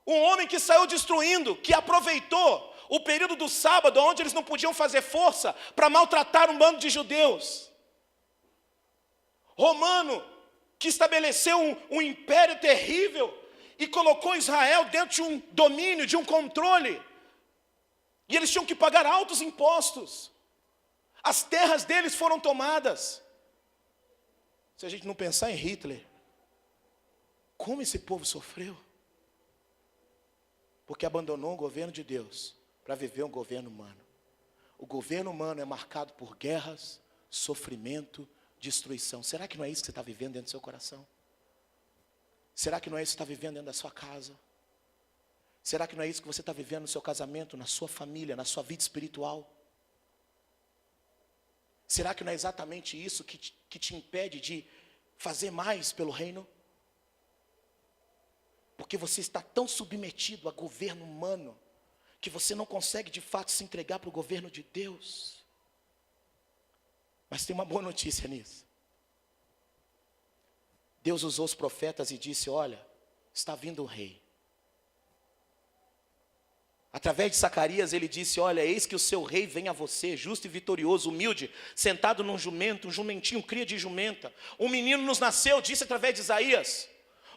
Um homem que saiu destruindo, que aproveitou o período do sábado, onde eles não podiam fazer força, para maltratar um bando de judeus. Romano, que estabeleceu um império terrível, e colocou Israel dentro de um domínio, de um controle. E eles tinham que pagar altos impostos. As terras deles foram tomadas. Se a gente não pensar em Hitler, como esse povo sofreu? Porque abandonou o governo de Deus para viver um governo humano. O governo humano é marcado por guerras, sofrimento, destruição. Será que não é isso que você está vivendo dentro do seu coração? Será que não é isso que você está vivendo dentro da sua casa? Será que não é isso que você está vivendo no seu casamento, na sua família, na sua vida espiritual? Será que não é exatamente isso que te impede de fazer mais pelo reino? Porque você está tão submetido a governo humano, que você não consegue de fato se entregar para o governo de Deus. Mas tem uma boa notícia nisso. Deus usou os profetas e disse, olha, está vindo um rei. Através de Zacarias ele disse, olha, eis que o seu rei vem a você, justo e vitorioso, humilde, sentado num jumento, um jumentinho, cria de jumenta. Um menino nos nasceu, disse através de Isaías.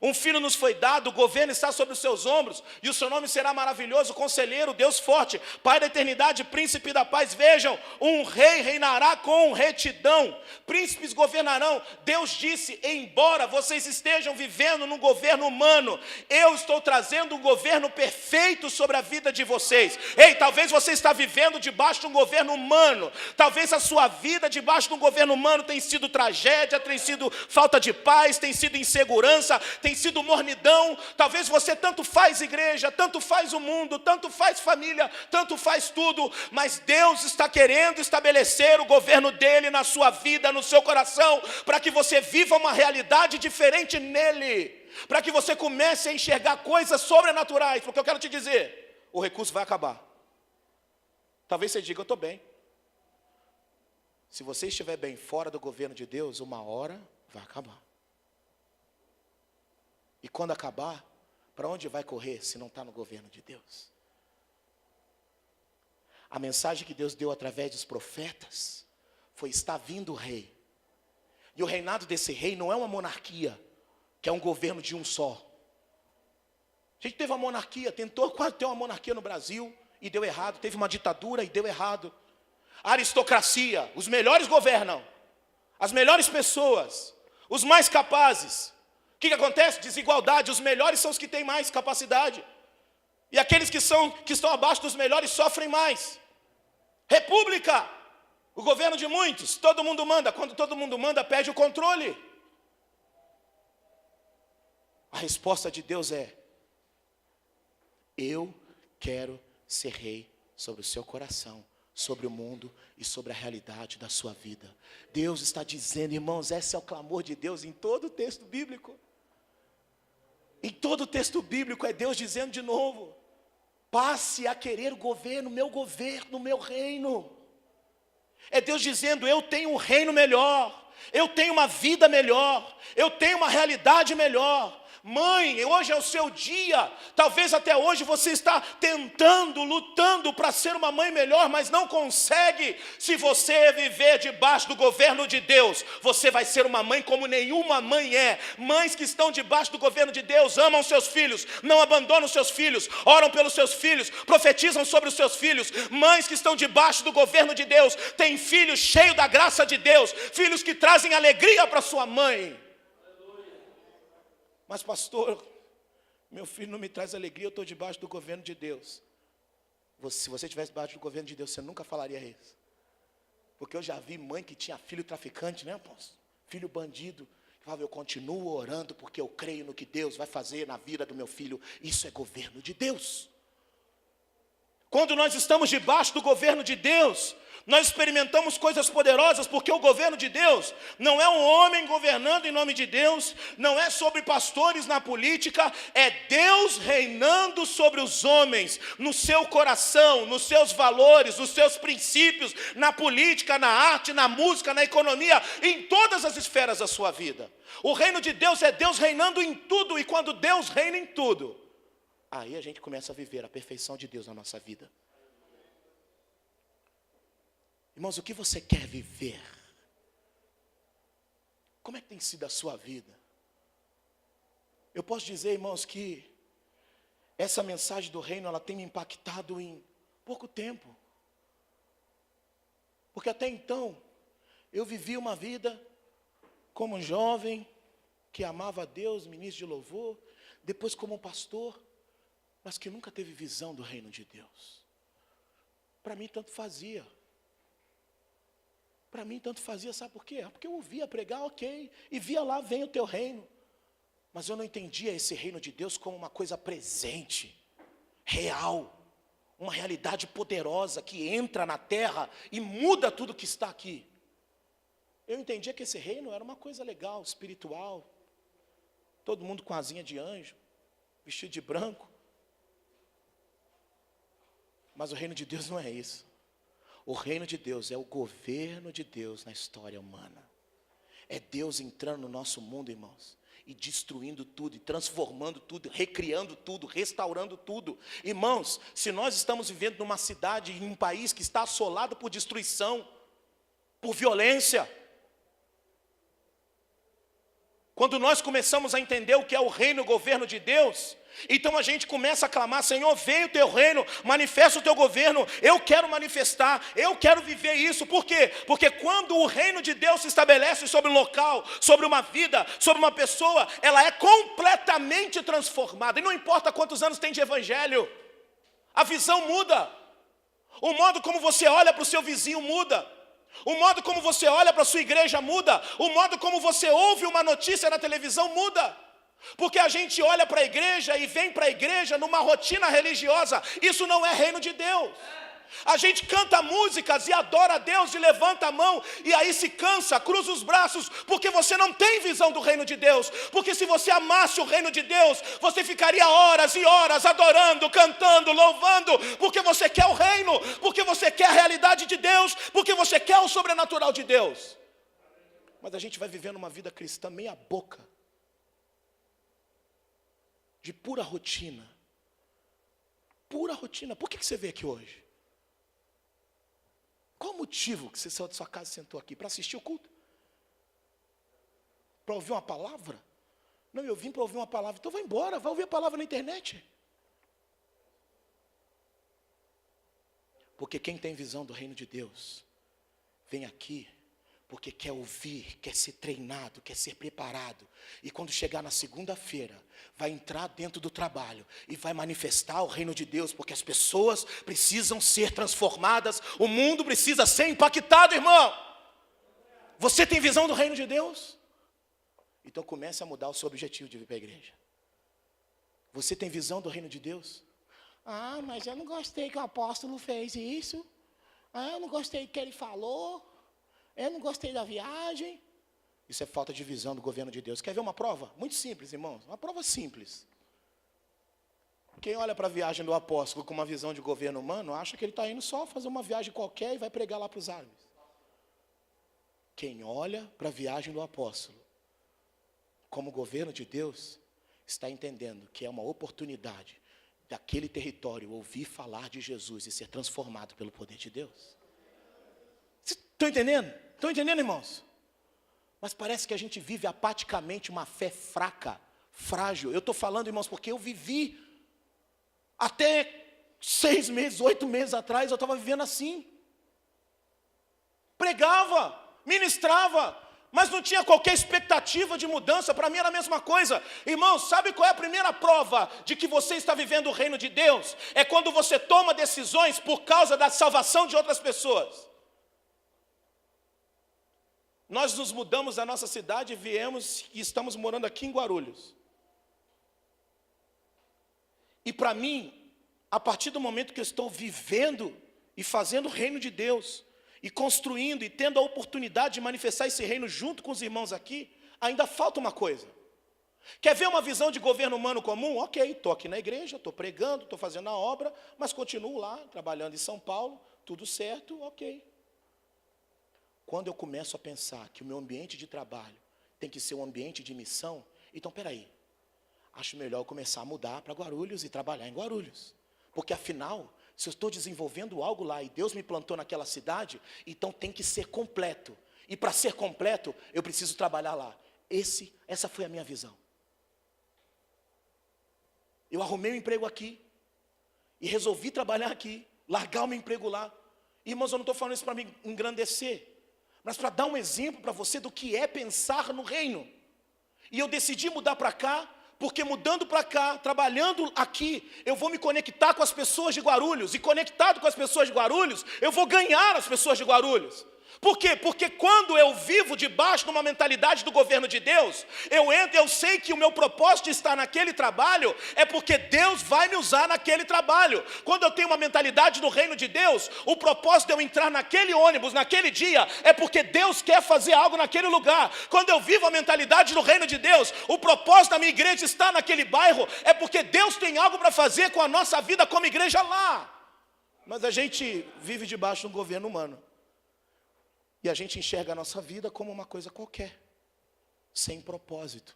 Um filho nos foi dado, o governo está sobre os seus ombros, e o seu nome será maravilhoso, conselheiro, Deus forte, Pai da eternidade, príncipe da paz. Vejam, um rei reinará com retidão, príncipes governarão. Deus disse, embora vocês estejam vivendo num governo humano, eu estou trazendo um governo perfeito sobre a vida de vocês. Ei, talvez você está vivendo debaixo de um governo humano, talvez a sua vida debaixo de um governo humano tenha sido tragédia, tem sido falta de paz, tem sido insegurança, tem sido mornidão. Talvez você tanto faz igreja, tanto faz o mundo, tanto faz família, tanto faz tudo, mas Deus está querendo estabelecer o governo dele na sua vida, no seu coração, para que você viva uma realidade diferente nele, para que você comece a enxergar coisas sobrenaturais. Porque eu quero te dizer, o recurso vai acabar. Talvez você diga, eu estou bem. Se você estiver bem fora do governo de Deus, uma hora vai acabar. E quando acabar, para onde vai correr se não está no governo de Deus? A mensagem que Deus deu através dos profetas foi: está vindo o rei. E o reinado desse rei não é uma monarquia, que é um governo de um só. A gente teve uma monarquia, tentou quase ter uma monarquia no Brasil e deu errado. Teve uma ditadura e deu errado. A aristocracia, os melhores governam, as melhores pessoas, os mais capazes. O que acontece? Desigualdade. Os melhores são os que têm mais capacidade. E aqueles que estão abaixo dos melhores sofrem mais. República. O governo de muitos. Todo mundo manda. Quando todo mundo manda, perde o controle. A resposta de Deus é: eu quero ser rei sobre o seu coração, sobre o mundo e sobre a realidade da sua vida. Deus está dizendo, irmãos, esse é o clamor de Deus em todo o texto bíblico. Em todo o texto bíblico é Deus dizendo de novo: passe a querer o governo, meu reino. É Deus dizendo, eu tenho um reino melhor, eu tenho uma vida melhor, eu tenho uma realidade melhor. Mãe, hoje é o seu dia. Talvez até hoje você está tentando, lutando para ser uma mãe melhor, mas não consegue. Se você viver debaixo do governo de Deus, você vai ser uma mãe como nenhuma mãe é. Mães que estão debaixo do governo de Deus amam seus filhos, não abandonam seus filhos, oram pelos seus filhos, profetizam sobre os seus filhos. Mães que estão debaixo do governo de Deus têm filhos cheios da graça de Deus, filhos que trazem alegria para sua mãe. Mas pastor, meu filho não me traz alegria, eu estou debaixo do governo de Deus. Se você estivesse debaixo do governo de Deus, você nunca falaria isso. Porque eu já vi mãe que tinha filho traficante, né, apóstolo? Filho bandido. Falava, eu continuo orando porque eu creio no que Deus vai fazer na vida do meu filho. Isso é governo de Deus. Quando nós estamos debaixo do governo de Deus, nós experimentamos coisas poderosas, porque o governo de Deus não é um homem governando em nome de Deus, não é sobre pastores na política, é Deus reinando sobre os homens, no seu coração, nos seus valores, nos seus princípios, na política, na arte, na música, na economia, em todas as esferas da sua vida. O reino de Deus é Deus reinando em tudo, e quando Deus reina em tudo, aí a gente começa a viver a perfeição de Deus na nossa vida. Irmãos, o que você quer viver? Como é que tem sido a sua vida? Eu posso dizer, irmãos, que essa mensagem do reino, ela tem me impactado em pouco tempo. Porque até então, eu vivi uma vida como um jovem, que amava a Deus, ministro de louvor, depois como um pastor, mas que nunca teve visão do reino de Deus. Para mim, tanto fazia. Para mim, tanto fazia, sabe por quê? Porque eu ouvia pregar, ok, e via lá, vem o teu reino. Mas eu não entendia esse reino de Deus como uma coisa presente, real, uma realidade poderosa que entra na terra e muda tudo que está aqui. Eu entendia que esse reino era uma coisa legal, espiritual, todo mundo com asinha de anjo, vestido de branco. Mas o reino de Deus não é isso. O reino de Deus é o governo de Deus na história humana. É Deus entrando no nosso mundo, irmãos, e destruindo tudo, e transformando tudo, recriando tudo, restaurando tudo. Irmãos, se nós estamos vivendo numa cidade, em um país que está assolado por destruição, por violência, Quando nós começamos a entender o que é o reino e o governo de Deus, então a gente começa a clamar: Senhor, venha o teu reino, manifesta o teu governo, eu quero manifestar, eu quero viver isso. Por quê? Porque quando o reino de Deus se estabelece sobre um local, sobre uma vida, sobre uma pessoa, ela é completamente transformada. E não importa quantos anos tem de evangelho, a visão muda, o modo como você olha para o seu vizinho muda, o modo como você olha para a sua igreja muda, o modo como você ouve uma notícia na televisão muda. Porque a gente olha para a igreja e vem para a igreja numa rotina religiosa. Isso não é reino de Deus. A gente canta músicas e adora a Deus e levanta a mão e aí se cansa, cruza os braços, porque você não tem visão do reino de Deus. Porque se você amasse o reino de Deus, você ficaria horas e horas adorando, cantando, louvando, porque você quer o reino, porque você quer a realidade de Deus, porque você quer o sobrenatural de Deus. Mas a gente vai vivendo uma vida cristã meia boca, de pura rotina. Pura rotina. Por que você veio aqui hoje? Qual o motivo que você saiu de sua casa e sentou aqui? Para assistir o culto? Para ouvir uma palavra? Não, eu vim para ouvir uma palavra. Então vai embora, vai ouvir a palavra na internet. Porque quem tem visão do reino de Deus, vem aqui porque quer ouvir, quer ser treinado, quer ser preparado. E quando chegar na segunda-feira, vai entrar dentro do trabalho e vai manifestar o reino de Deus, porque as pessoas precisam ser transformadas, o mundo precisa ser impactado, irmão. Você tem visão do reino de Deus? Então comece a mudar o seu objetivo de vir para a igreja. Você tem visão do reino de Deus? Ah, mas eu não gostei que o apóstolo fez isso. Ah, eu não gostei que ele falou. Eu não gostei da viagem. Isso é falta de visão do governo de Deus. Quer ver uma prova? Muito simples, irmãos. Uma prova simples. Quem olha para a viagem do apóstolo com uma visão de governo humano, acha que ele está indo só fazer uma viagem qualquer e vai pregar lá para os árabes. Quem olha para a viagem do apóstolo como governo de Deus, está entendendo que é uma oportunidade daquele território ouvir falar de Jesus e ser transformado pelo poder de Deus. Estão entendendo? Estão entendendo, irmãos? Mas parece que a gente vive apaticamente uma fé fraca, frágil. Eu estou falando, irmãos, porque eu vivi até 6 meses, 8 meses atrás, eu estava vivendo assim. Pregava, ministrava, mas não tinha qualquer expectativa de mudança. Para mim era a mesma coisa. Irmãos, sabe qual é a primeira prova de que você está vivendo o reino de Deus? É quando você toma decisões por causa da salvação de outras pessoas. Nós nos mudamos da nossa cidade e viemos e estamos morando aqui em Guarulhos. E para mim, a partir do momento que eu estou vivendo e fazendo o reino de Deus, e construindo e tendo a oportunidade de manifestar esse reino junto com os irmãos aqui, ainda falta uma coisa. Quer ver uma visão de governo humano comum? Ok, estou aqui na igreja, estou pregando, estou fazendo a obra, mas continuo lá, trabalhando em São Paulo, tudo certo, ok. Quando eu começo a pensar que o meu ambiente de trabalho tem que ser um ambiente de missão, então, peraí, acho melhor eu começar a mudar para Guarulhos e trabalhar em Guarulhos. Porque, afinal, se eu estou desenvolvendo algo lá e Deus me plantou naquela cidade, então tem que ser completo. E para ser completo, eu preciso trabalhar lá. Essa foi a minha visão. Eu arrumei um emprego aqui e resolvi trabalhar aqui, largar o meu emprego lá. Irmãos, eu não estou falando isso para me engrandecer, mas para dar um exemplo para você do que é pensar no reino. E eu decidi mudar para cá, porque mudando para cá, trabalhando aqui, eu vou me conectar com as pessoas de Guarulhos. E conectado com as pessoas de Guarulhos, eu vou ganhar as pessoas de Guarulhos. Por quê? Porque quando eu vivo debaixo de uma mentalidade do governo de Deus, eu sei que o meu propósito de estar naquele trabalho é porque Deus vai me usar naquele trabalho. Quando eu tenho uma mentalidade do reino de Deus, o propósito de eu entrar naquele ônibus, naquele dia, é porque Deus quer fazer algo naquele lugar. Quando eu vivo a mentalidade do reino de Deus, o propósito da minha igreja estar naquele bairro, é porque Deus tem algo para fazer com a nossa vida como igreja lá. Mas a gente vive debaixo de um governo humano. E a gente enxerga a nossa vida como uma coisa qualquer, sem propósito.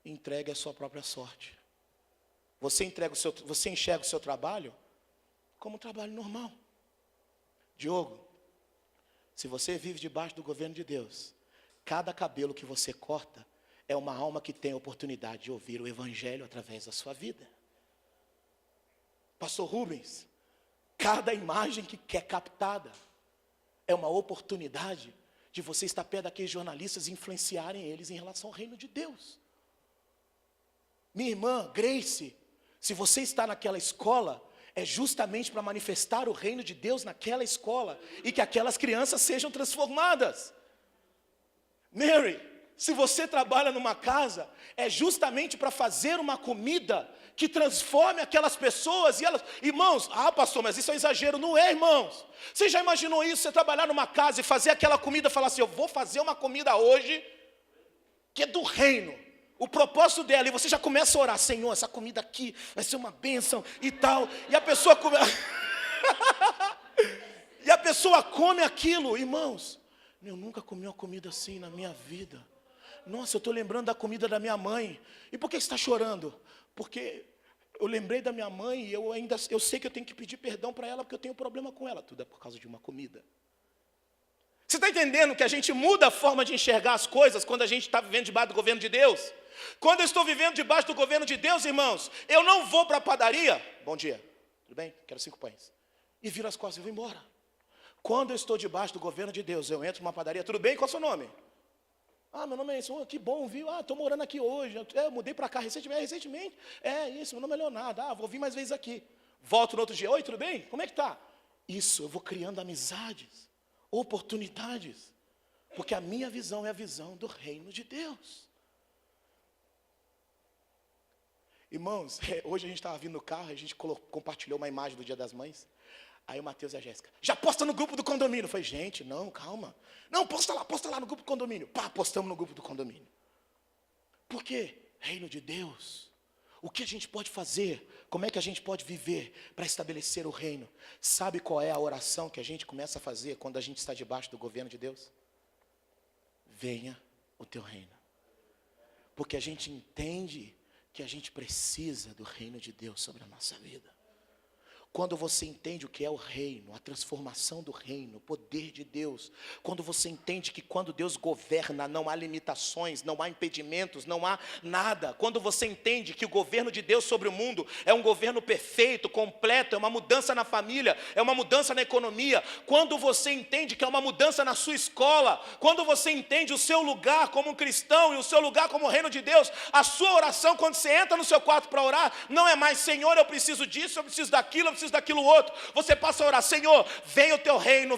Entregue a sua própria sorte. Você enxerga o seu trabalho como um trabalho normal. Diogo, se você vive debaixo do governo de Deus, cada cabelo que você corta é uma alma que tem a oportunidade de ouvir o evangelho através da sua vida. Pastor Rubens, cada imagem que é captada é uma oportunidade de você estar perto daqueles jornalistas e influenciarem eles em relação ao reino de Deus. Minha irmã Grace, se você está naquela escola, é justamente para manifestar o reino de Deus naquela escola e que aquelas crianças sejam transformadas. Mary, se você trabalha numa casa, é justamente para fazer uma comida que transforme aquelas pessoas e elas... Irmãos, pastor, mas isso é exagero. Não é, irmãos. Você já imaginou isso? Você trabalhar numa casa e fazer aquela comida, falar assim, eu vou fazer uma comida hoje que é do reino. O propósito dela, e você já começa a orar, Senhor, essa comida aqui vai ser uma bênção e tal. E a pessoa come... e a pessoa come aquilo, irmãos. Eu nunca comi uma comida assim na minha vida. Nossa, eu estou lembrando da comida da minha mãe. E por que você está chorando? Porque eu lembrei da minha mãe e eu sei que eu tenho que pedir perdão para ela porque eu tenho problema com ela. Tudo é por causa de uma comida. Você está entendendo que a gente muda a forma de enxergar as coisas quando a gente está vivendo debaixo do governo de Deus? Quando eu estou vivendo debaixo do governo de Deus, irmãos, eu não vou para a padaria. Bom dia, tudo bem? Quero 5 pães. E viro as costas e vou embora. Quando eu estou debaixo do governo de Deus, eu entro numa padaria. Tudo bem? Qual é o seu nome? Meu nome é isso. Que bom, viu? Estou morando aqui hoje. Eu mudei para cá recentemente. Isso, meu nome é Leonardo. Vou vir mais vezes aqui. Volto no outro dia. Oi, tudo bem? Como é que tá? Isso, eu vou criando amizades, oportunidades. Porque a minha visão é a visão do reino de Deus. Irmãos, hoje a gente estava vindo no carro, a gente compartilhou uma imagem do Dia das Mães. Aí o Matheus e a Jéssica, já posta no grupo do condomínio. Eu falei, gente, não, calma. Não, posta lá no grupo do condomínio. Postamos no grupo do condomínio. Por quê? Reino de Deus. O que a gente pode fazer? Como é que a gente pode viver para estabelecer o reino? Sabe qual é a oração que a gente começa a fazer quando a gente está debaixo do governo de Deus? Venha o teu reino. Porque a gente entende que a gente precisa do reino de Deus sobre a nossa vida. Quando você entende o que é o reino, a transformação do reino, o poder de Deus, quando você entende que quando Deus governa não há limitações, não há impedimentos, não há nada, quando você entende que o governo de Deus sobre o mundo é um governo perfeito, completo, é uma mudança na família, é uma mudança na economia, quando você entende que é uma mudança na sua escola, quando você entende o seu lugar como um cristão e o seu lugar como o reino de Deus, a sua oração quando você entra no seu quarto para orar, não é mais, Senhor, eu preciso disso, eu preciso daquilo, eu preciso daquilo outro. Você passa a orar, Senhor, venha o teu reino,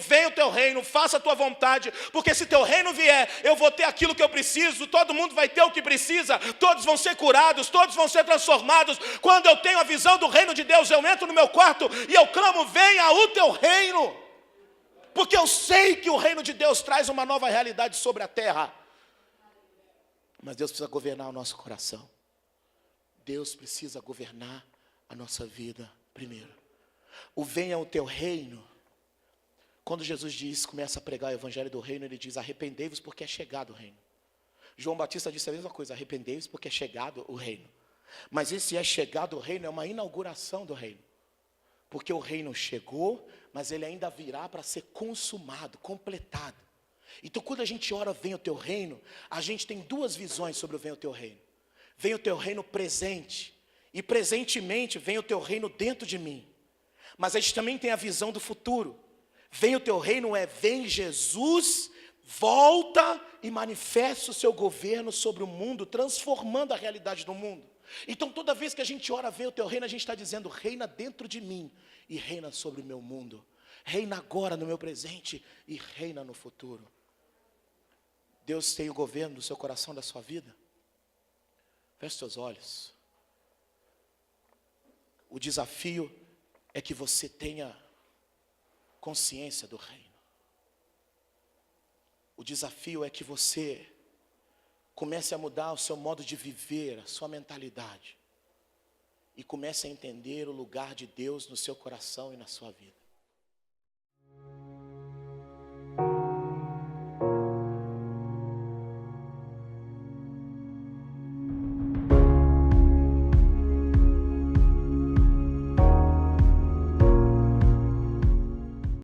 faça a tua vontade, porque se teu reino vier, eu vou ter aquilo que eu preciso, todo mundo vai ter o que precisa, todos vão ser curados, todos vão ser transformados. Quando eu tenho a visão do reino de Deus, eu entro no meu quarto e eu clamo, venha o teu reino, porque eu sei que o reino de Deus traz uma nova realidade sobre a terra. Mas Deus precisa governar o nosso coração. Deus precisa governar a nossa vida primeiro. O venha o teu reino, quando Jesus começa a pregar o evangelho do reino, ele diz, arrependei-vos porque é chegado o reino. João Batista disse a mesma coisa, arrependei-vos porque é chegado o reino. Mas esse é chegado o reino é uma inauguração do reino. Porque o reino chegou, mas ele ainda virá para ser consumado, completado. Então quando a gente ora, vem o teu reino, a gente tem 2 visões sobre o vem o teu reino. Vem o teu reino presente, e presentemente vem o teu reino dentro de mim. Mas a gente também tem a visão do futuro. Vem o teu reino, vem Jesus, volta e manifesta o seu governo sobre o mundo, transformando a realidade do mundo. Então toda vez que a gente ora, vem o teu reino, a gente está dizendo, reina dentro de mim e reina sobre o meu mundo. Reina agora no meu presente e reina no futuro. Deus tem o governo do seu coração, da sua vida? Feche seus olhos. O desafio é que você tenha consciência do reino. O desafio é que você comece a mudar o seu modo de viver, a sua mentalidade. E comece a entender o lugar de Deus no seu coração e na sua vida.